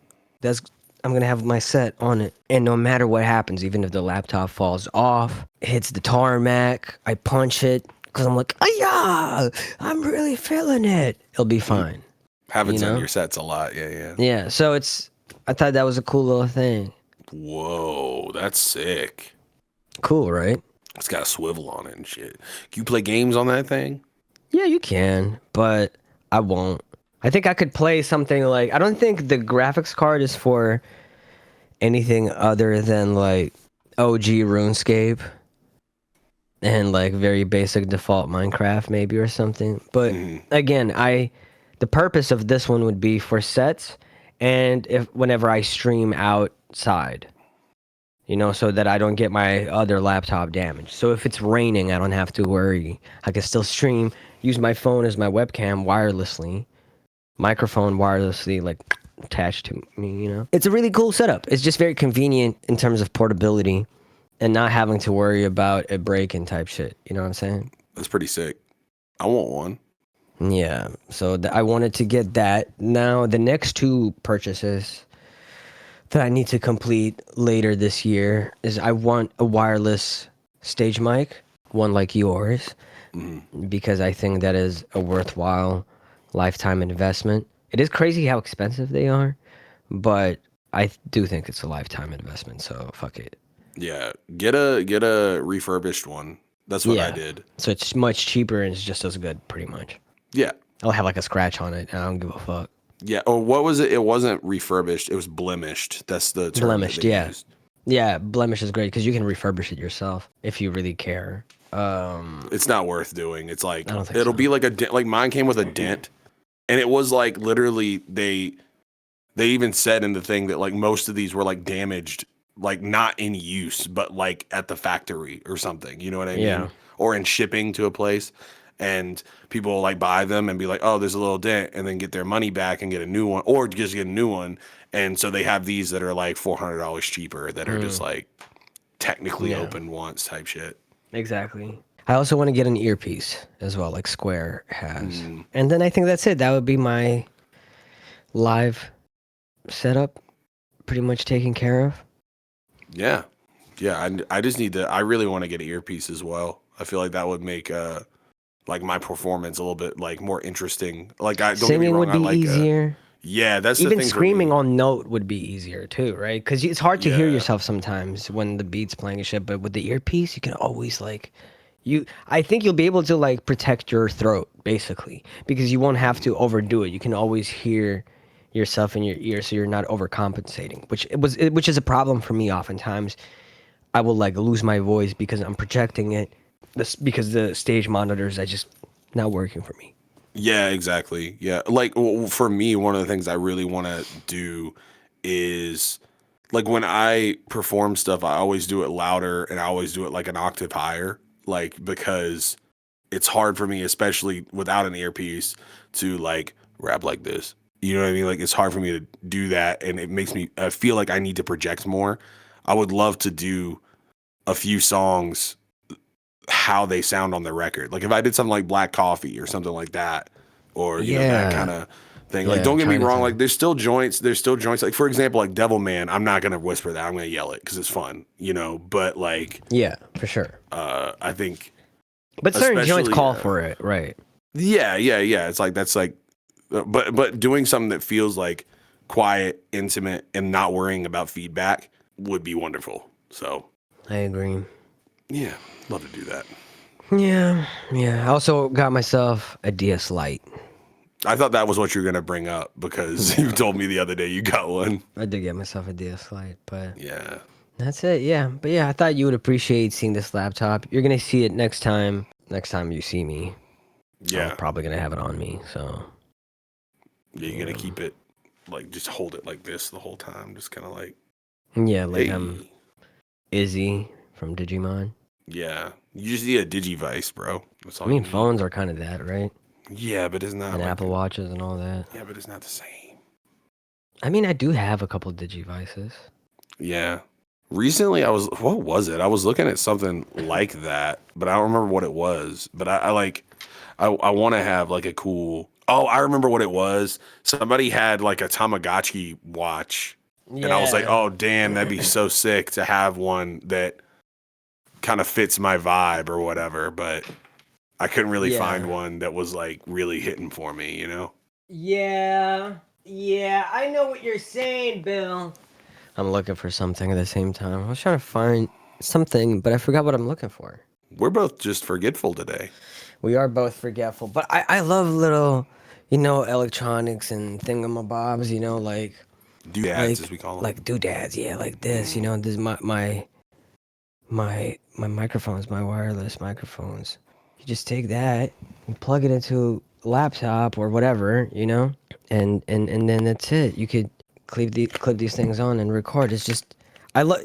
I'm gonna have my set on it, and no matter what happens, even if the laptop falls off, hits the tarmac, I punch it because I'm like, yeah, I'm really feeling it. It'll be fine. Happens on your sets a lot. Yeah. Yeah. So I thought that was a cool little thing. Whoa, that's sick. Cool, right? It's got a swivel on it and shit. Can you play games on that thing? Yeah, you can, but I won't. I think I could play something like... I don't think the graphics card is for anything other than like OG RuneScape and like very basic default Minecraft maybe or something. But again, the purpose of this one would be for sets and whenever I stream outside, you know, so that I don't get my other laptop damaged. So if it's raining, I don't have to worry. I can still stream, use my phone as my webcam wirelessly. Microphone wirelessly like attached to me, you know. It's a really cool setup. It's just very convenient in terms of portability and not having to worry about a break-in type shit. You know what I'm saying? That's pretty sick. I want one. Yeah. So I wanted to get that. Now the next two purchases that I need to complete later this year is I want a wireless stage mic, one like yours, because I think that is a worthwhile lifetime investment. It is crazy how expensive they are, but I do think it's a lifetime investment, so fuck it. Yeah, get a refurbished one. That's what I did. So it's much cheaper and it's just as good, pretty much. Yeah. I'll have like a scratch on it and I don't give a fuck. Yeah, or what was it? It wasn't refurbished, it was blemished. That's the term. Blemished, yeah. Used. Yeah, blemish is great because you can refurbish it yourself if you really care. It's not worth doing. It's like, it'll be like a dent. Like mine came with a dent. And it was like literally they even said in the thing that like most of these were like damaged, like not in use, but like at the factory or something. You know what I mean? Yeah. Or in shipping to a place, and people will like buy them and be like, oh, there's a little dent, and then get their money back and get a new one, or just get a new one. And so they have these that are like $400 cheaper that are just like technically opened once type shit. Exactly. I also want to get an earpiece as well, like Square has. And then I think that's it. That would be my live setup pretty much taken care of. Yeah. I just need to. I really want to get an earpiece as well. I feel like that would make like my performance a little bit like more interesting. Like I don't singing get me wrong, would be I like, easier. Yeah, that's even the thing. Screaming on note would be easier too, right? Because it's hard to hear yourself sometimes when the beat's playing and shit. But with the earpiece, you can always like. I think you'll be able to like protect your throat basically because you won't have to overdo it. You can always hear yourself in your ear so you're not overcompensating, which is a problem for me oftentimes. I will like lose my voice because I'm projecting it because the stage monitors are just not working for me. Yeah, exactly. Yeah. Like for me, one of the things I really want to do is like when I perform stuff, I always do it louder and I always do it like an octave higher, like because it's hard for me, especially without an earpiece, to like rap like this. You know what I mean? Like it's hard for me to do that, and it makes me I feel like I need to project more. I would love to do a few songs how they sound on the record. Like if I did something like Black Coffee or something like that, or you know that kind of thing. Like don't get me wrong, like there's still joints. Like for example, like Devil Man. I'm not gonna whisper that. I'm gonna yell it because it's fun, you know. But like yeah, for sure. I think, but certain joints call for it, right? Yeah. It's like that's like, but doing something that feels like quiet, intimate, and not worrying about feedback would be wonderful. So I agree. Yeah, love to do that. Yeah. I also got myself a DS Lite. I thought that was what you were gonna bring up because you told me the other day you got one. I did get myself a DS Lite, but yeah, that's it. Yeah, but yeah, I thought you would appreciate seeing this laptop. You're gonna see it next time. Next time you see me, yeah, I'm probably gonna have it on me. So yeah, you're gonna keep it like just hold it like this the whole time, just kind of like like hey. Izzy from Digimon. Yeah, you just need a Digivice, bro. That's all. I mean, phones are kind of that, right? Yeah, but it's not. And like Apple Watches and all that. Yeah, but it's not the same. I mean, I do have a couple Digivices. Yeah. Recently, what was it? I was looking at something like that, but I don't remember what it was. But I want to have like a cool. Oh, I remember what it was. Somebody had like a Tamagotchi watch, and I was like, oh damn, that'd be so sick to have one that kind of fits my vibe or whatever. But I couldn't really find one that was like really hitting for me, you know? Yeah, I know what you're saying, Bill. I'm looking for something at the same time. I was trying to find something, but I forgot what I'm looking for. We're both just forgetful today. We are both forgetful, but I love little, electronics and thingamabobs, like doodads, as we call them. Like doodads, yeah, like this, this is my microphones, my wireless microphones. You just take that and plug it into a laptop or whatever, and then that's it. You could clip these things on and record. It's just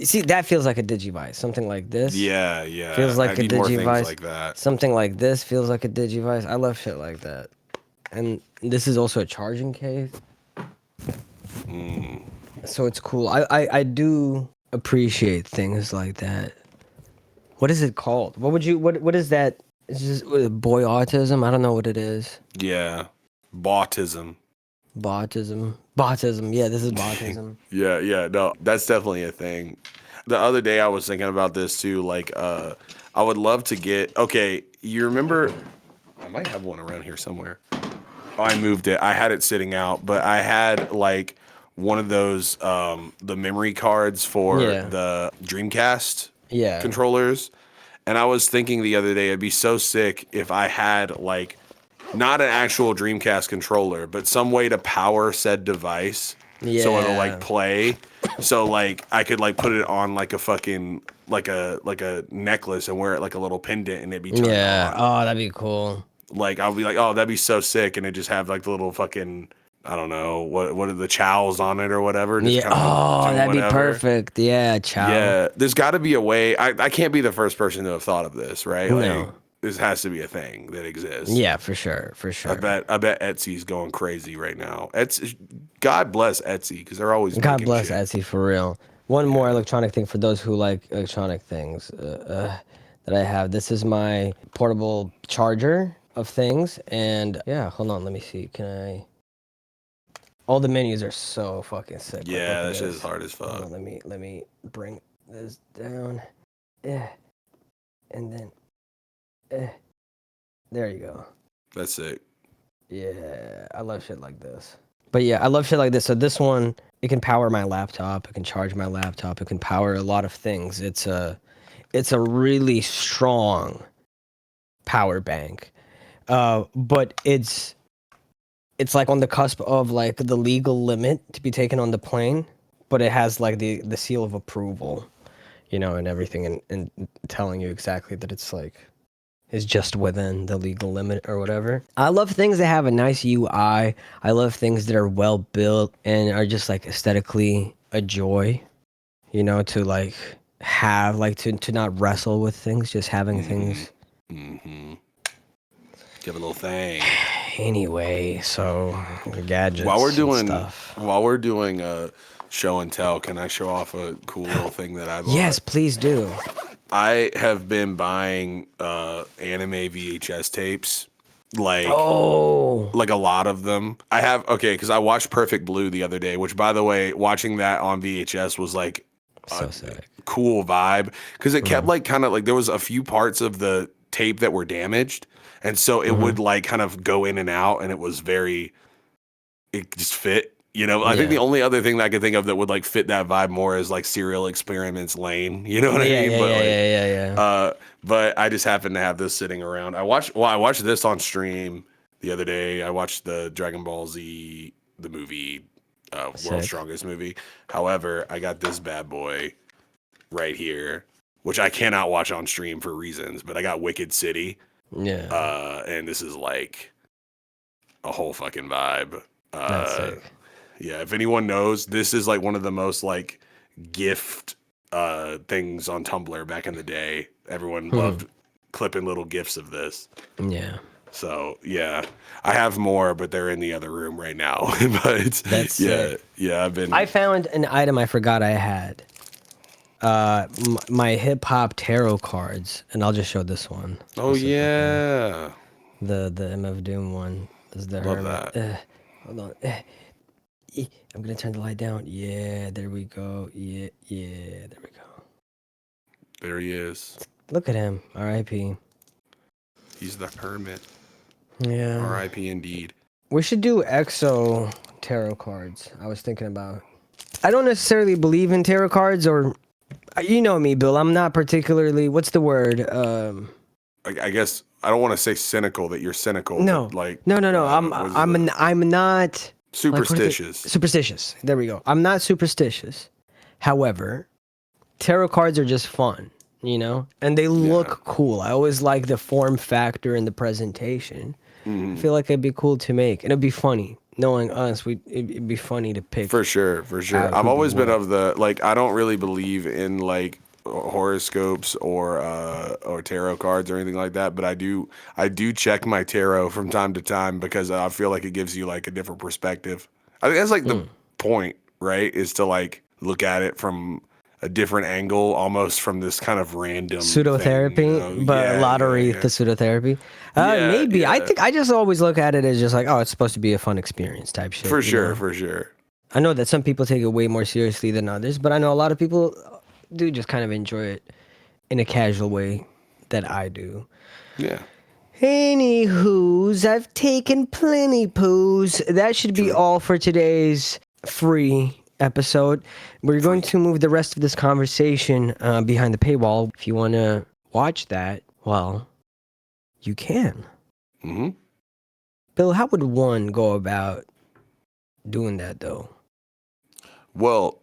see, that feels like a Digivice. Something like this. Yeah. Feels like a Digivice. Like that. Something like this feels like a Digivice. I love shit like that. And this is also a charging case. So it's cool. I do appreciate things like that. What is it called? What is that? Is this boy autism? I don't know what it is. Yeah. Bautism. Yeah, this is bautism. Yeah. No, that's definitely a thing. The other day I was thinking about this too. Like, I would love to get. Okay, you remember? I might have one around here somewhere. Oh, I moved it. I had it sitting out, but I had like one of those the memory cards for the Dreamcast controllers. And I was thinking the other day, it'd be so sick if I had like not an actual Dreamcast controller, but some way to power said device so it'll like play. So like I could like put it on like a fucking like a necklace and wear it like a little pendant and it'd be turned on. Oh, that'd be cool. Like I'll be like, oh, that'd be so sick, and it just have like the little fucking I don't know what are the chows on it or whatever. Just that'd be perfect. Yeah, chow. Yeah, there's got to be a way. I can't be the first person to have thought of this, right? No. Like, this has to be a thing that exists. Yeah, for sure. I bet Etsy's going crazy right now. God bless Etsy because they're always God bless shit. Etsy for real. One more electronic thing for those who like electronic things that I have. This is my portable charger of things, and hold on, let me see. Can I? All the menus are so fucking sick. Yeah, that shit is hard as fuck. On, let me bring this down. And then there you go. That's sick. Yeah, I love shit like this. But yeah, I love shit like this. So this one, it can power my laptop. It can charge my laptop. It can power a lot of things. It's a really strong power bank. But it's it's like on the cusp of like the legal limit to be taken on the plane, but it has like the seal of approval, you know, and everything, and telling you exactly that it's like is just within the legal limit or whatever. I love things that have a nice UI. I love things that are well built and are just like aesthetically a joy, you know, to like have, like to not wrestle with things, just having things. Mm-hmm. Give a little thing. Anyway, so gadgets While we're doing a show and tell, can I show off a cool little thing that I bought? Yes, please do. I have been buying anime VHS tapes, like a lot of them. I have, because I watched Perfect Blue the other day, which, by the way, watching that on VHS was like So sick. cool vibe, because it kept like kind of like there was a few parts of the tape that were damaged, and so it would like kind of go in and out, and it just fit. You know, I think the only other thing that I could think of that would like fit that vibe more is like Serial Experiments Lane. You know what I mean? Yeah. But I just happen to have this sitting around. I watched this on stream the other day. I watched the Dragon Ball Z, the movie, World's Strongest movie. However, I got this bad boy right here, which I cannot watch on stream for reasons, but I got Wicked City. Yeah. And this is like a whole fucking vibe. That's sick. Yeah, if anyone knows, this is like one of the most like gift things on Tumblr back in the day. Everyone loved clipping little gifs of this. Yeah. So yeah, I have more, but they're in the other room right now. But That's sick. Yeah. I found an item I forgot I had. My hip hop tarot cards, and I'll just show this one. Oh yeah, the MF Doom one. This is the love Hermit. that. Hold on. I'm gonna turn the light down. Yeah, there we go. Yeah, there we go. There he is. Look at him. R.I.P. He's the hermit. Yeah. R.I.P. indeed. We should do EXO tarot cards. I was thinking about. I don't necessarily believe in tarot cards, or you know me, Bill. I'm not particularly. What's the word? I guess I don't want to say cynical. That you're cynical. No. But like No. I'm not superstitious. Superstitious. There we go. I'm not superstitious. However, tarot cards are just fun, you know, and they look cool. I always like the form factor and the presentation. I feel like it'd be cool to make, and it'd be funny. Knowing us, it'd be funny to pick. For sure. I've always been of the like. I don't really believe in like horoscopes or tarot cards or anything like that, but I do check my tarot from time to time because I feel like it gives you like a different perspective. I think that's like the point, right? Is to like look at it from a different angle, almost from this kind of random pseudotherapy, thing, you know? but lottery to pseudotherapy. Maybe. Yeah. I think I just always look at it as just like, oh, it's supposed to be a fun experience type shit. For you know? for sure. I know that some people take it way more seriously than others, but I know a lot of people do just kind of enjoy it in a casual way that I do. Yeah. Anywho's, I've taken plenty poos. That should be all for today's free episode. We're going to move the rest of this conversation behind the paywall. If you want to watch that, well, you can. Mm-hmm. Bill, how would one go about doing that, though? Well,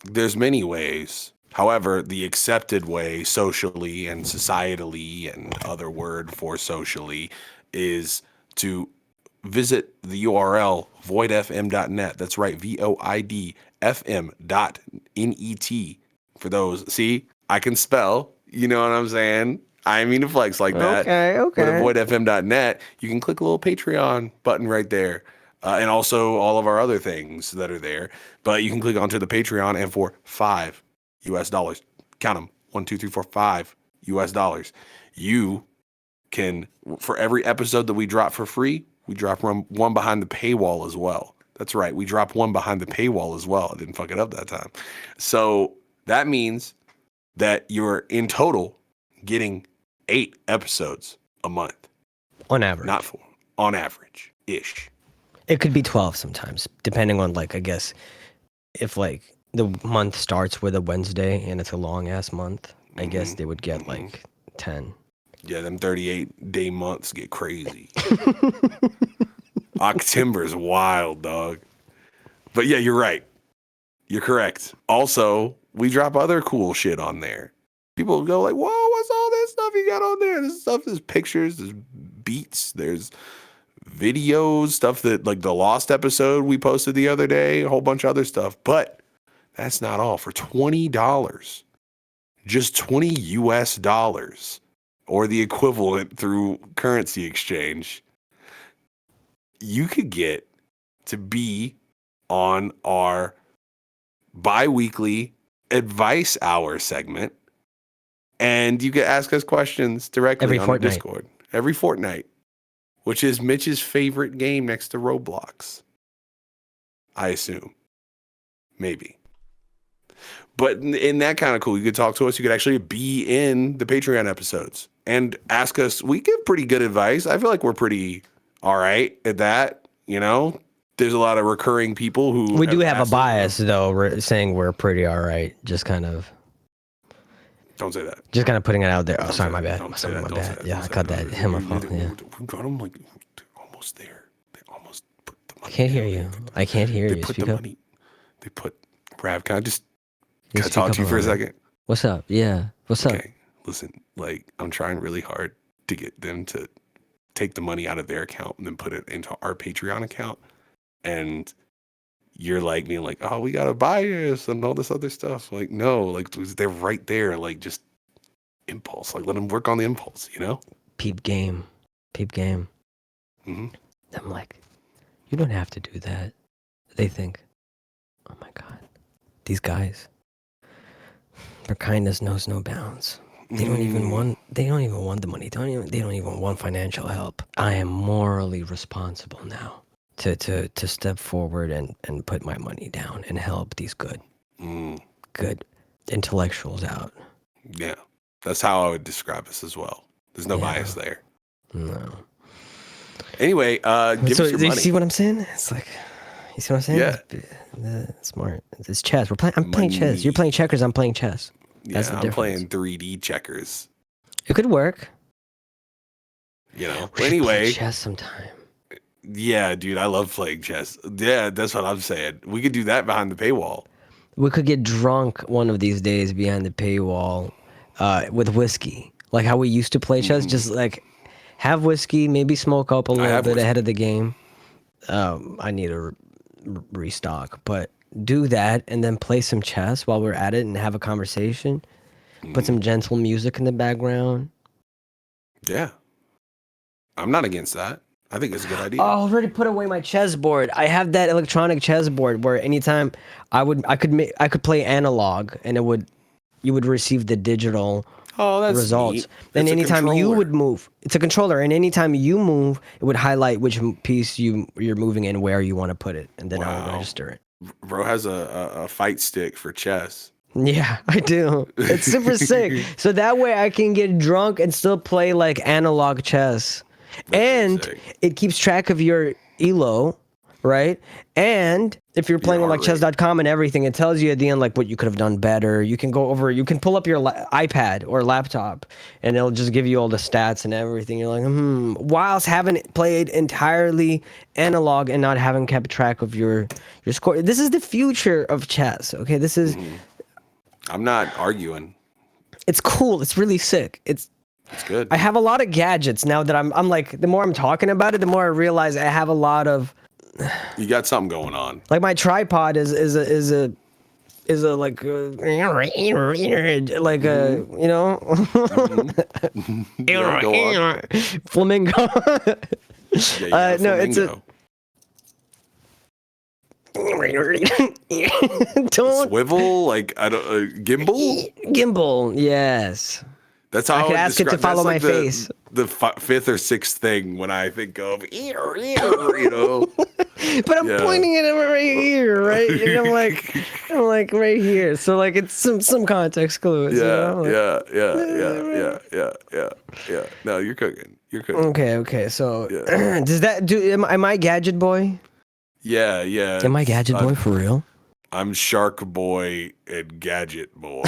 there's many ways. However, the accepted way socially and societally, and other word for socially, is to visit the URL voidfm.net. That's right, VOIDFM.net. For those, see, I can spell, you know what I'm saying? I mean to flex like that. Okay. But at voidfm.net, you can click a little Patreon button right there. And also all of our other things that are there. But you can click onto the Patreon, and for $5 US, count them, 1, 2, 3, 4, $5 US, you can, for every episode that we drop for free, we drop one behind the paywall as well. That's right, we drop one behind the paywall as well. I didn't fuck it up that time. So that means that you're in total getting 8 episodes a month. On average. Not 4, on average-ish. It could be 12 sometimes, depending on, like, I guess, if, like, the month starts with a Wednesday and it's a long-ass month, I guess they would get, like, 10. Yeah, them 38-day months get crazy. October's wild, dog. But yeah, you're right. You're correct. Also, we drop other cool shit on there. People go like, whoa, what's all this stuff you got on there? This stuff, there's pictures, there's beats, there's videos, stuff that like the Lost episode we posted the other day, a whole bunch of other stuff. But that's not all. For $20, just $20 US, or the equivalent through currency exchange, you could get to be on our bi-weekly advice hour segment, and you can ask us questions directly Every on fortnight. the Discord every fortnight, which is Mitch's favorite game next to Roblox, I assume. Maybe. But in that kind of cool, you could talk to us. You could actually be in the Patreon episodes and ask us. We give pretty good advice. I feel like we're pretty all right at that, you know? There's a lot of recurring people who... We do have a asked us- bias, though, saying we're pretty all right. Just kind of Don't say that. putting it out there. Oh, Don't sorry, say my that. bad. Don't say Sorry, that. my Don't say bad. that. Yeah, Don't I say cut that. that. Him, my fault. Yeah. We got them like they're almost there. They almost put the money. I can't hear down. you. I can't hear They you. put Speak the up. money. They put... Rav, can I just You can I speak talk up to you a for a little bit. second? What's up? Yeah. What's up? Okay, listen, like I'm trying really hard to get them to take the money out of their account and then put it into our Patreon account. And you're like being like, oh, we gotta buy this and all this other stuff. Like, no, like they're right there. Like just impulse. Like let them work on the impulse, you know? Peep game. Peep game. Mm-hmm. I'm like, you don't have to do that. They think, oh my God, these guys, their kindness knows no bounds. They don't even want the money. They don't even want financial help. I am morally responsible now to step forward and put my money down and help these good intellectuals out. Yeah, that's how I would describe us as well. There's no Yeah. bias there. No. Anyway, give So us your you money. see what I'm saying? It's like, you see what I'm saying? Yeah. It's smart. It's chess. I'm playing chess. You're playing checkers. I'm playing chess. Yeah, That's the I'm difference. playing 3D checkers. It could work. You know. We should play Anyway, chess sometime. yeah, dude, I love playing chess. Yeah, that's what I'm saying. We could do that behind the paywall. We could get drunk one of these days behind the paywall with whiskey, like how we used to play chess. Just like have whiskey, maybe smoke up a little have bit whiskey. ahead of the game. I need to restock, but do that and then play some chess while we're at it and have a conversation. Put some gentle music in the background. Yeah. I'm not against that. I think it's a good idea. Oh, I already put away my chessboard. I have that electronic chessboard where anytime I could play analog and you would receive the digital That's results. neat. And It's a anytime you controller. would move, it's a controller, and anytime you move, it would highlight which piece you're moving and where you want to put it, and then I would Wow. register it. Bro has a fight stick for chess. Yeah, I do. It's super sick. So that way I can get drunk and still play like analog chess. And pretty sick. it keeps track of your ELO, right? And if you're playing on like heart rate. chess.com and everything, it tells you at the end like what you could have done better. You can pull up your iPad or laptop and it'll just give you all the stats and everything. You're like, whilst having played entirely analog and not having kept track of your score. This is the future of chess, okay? This is I'm not arguing. it's cool. It's really sick. It's good. I have a lot of gadgets now that I'm like, the more I'm talking about it, the more I realize I have a lot of, You got something going on. like my tripod is a like like a, you know, Yeah, go on. flamingo. Yeah, you got a no, it's a- flamingo. Don't Swivel, like I don't gimbal. gimbal. Yes. That's how I I could would ask it to describe- follow that's my like face. The fifth or sixth thing when I think of you know. But I'm Yeah. pointing it right here, right? And I'm like right here. So like it's some context clues. you know? Like, Yeah. No, you're cooking. You're cooking. Okay. So Yeah. does that do? Am I Gadget Boy? Yeah. Am I Gadget Boy I'm- for real? I'm Shark Boy and Gadget Boy.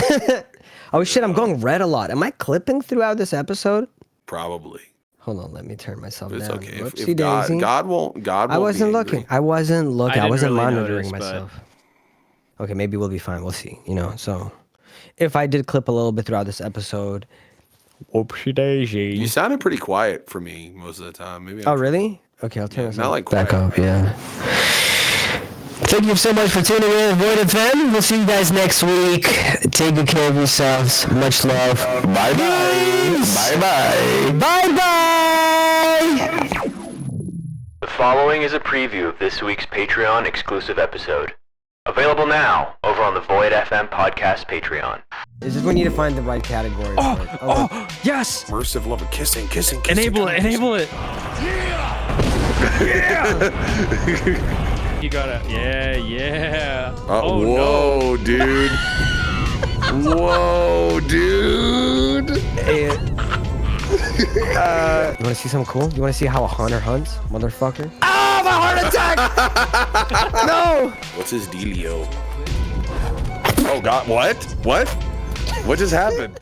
Oh shit! I'm going red a lot. Am I clipping throughout this episode? Probably. Hold on, let me turn myself It's down. okay. Whoopsie If daisy. God won't be I wasn't angry. looking. I wasn't looking. I didn't wasn't really monitoring notice, but- myself. Okay, maybe we'll be fine. We'll see. You know, so if I did clip a little bit throughout this episode, whoopsie daisy. You sounded pretty quiet for me most of the time. Maybe. Oh, really? Okay, I'll turn Yeah, this not like back quiet. up. Yeah. Thank you so much for tuning in, Void FM. We'll see you guys next week. Take good care of yourselves. Much love. Bye bye. Bye bye. Bye bye. The following is a preview of this week's Patreon exclusive episode. Available now over on the Void FM podcast Patreon. It's just we need to find the right category. Yes. Immersive love of kissing. Enable it. Enable it. You gotta. Yeah. Oh whoa, dude. Whoa, dude. You want to see something cool? You want to see how a hunter hunts, motherfucker? Ah, my heart attack! No! What's his dealio? Oh God, what? What just happened?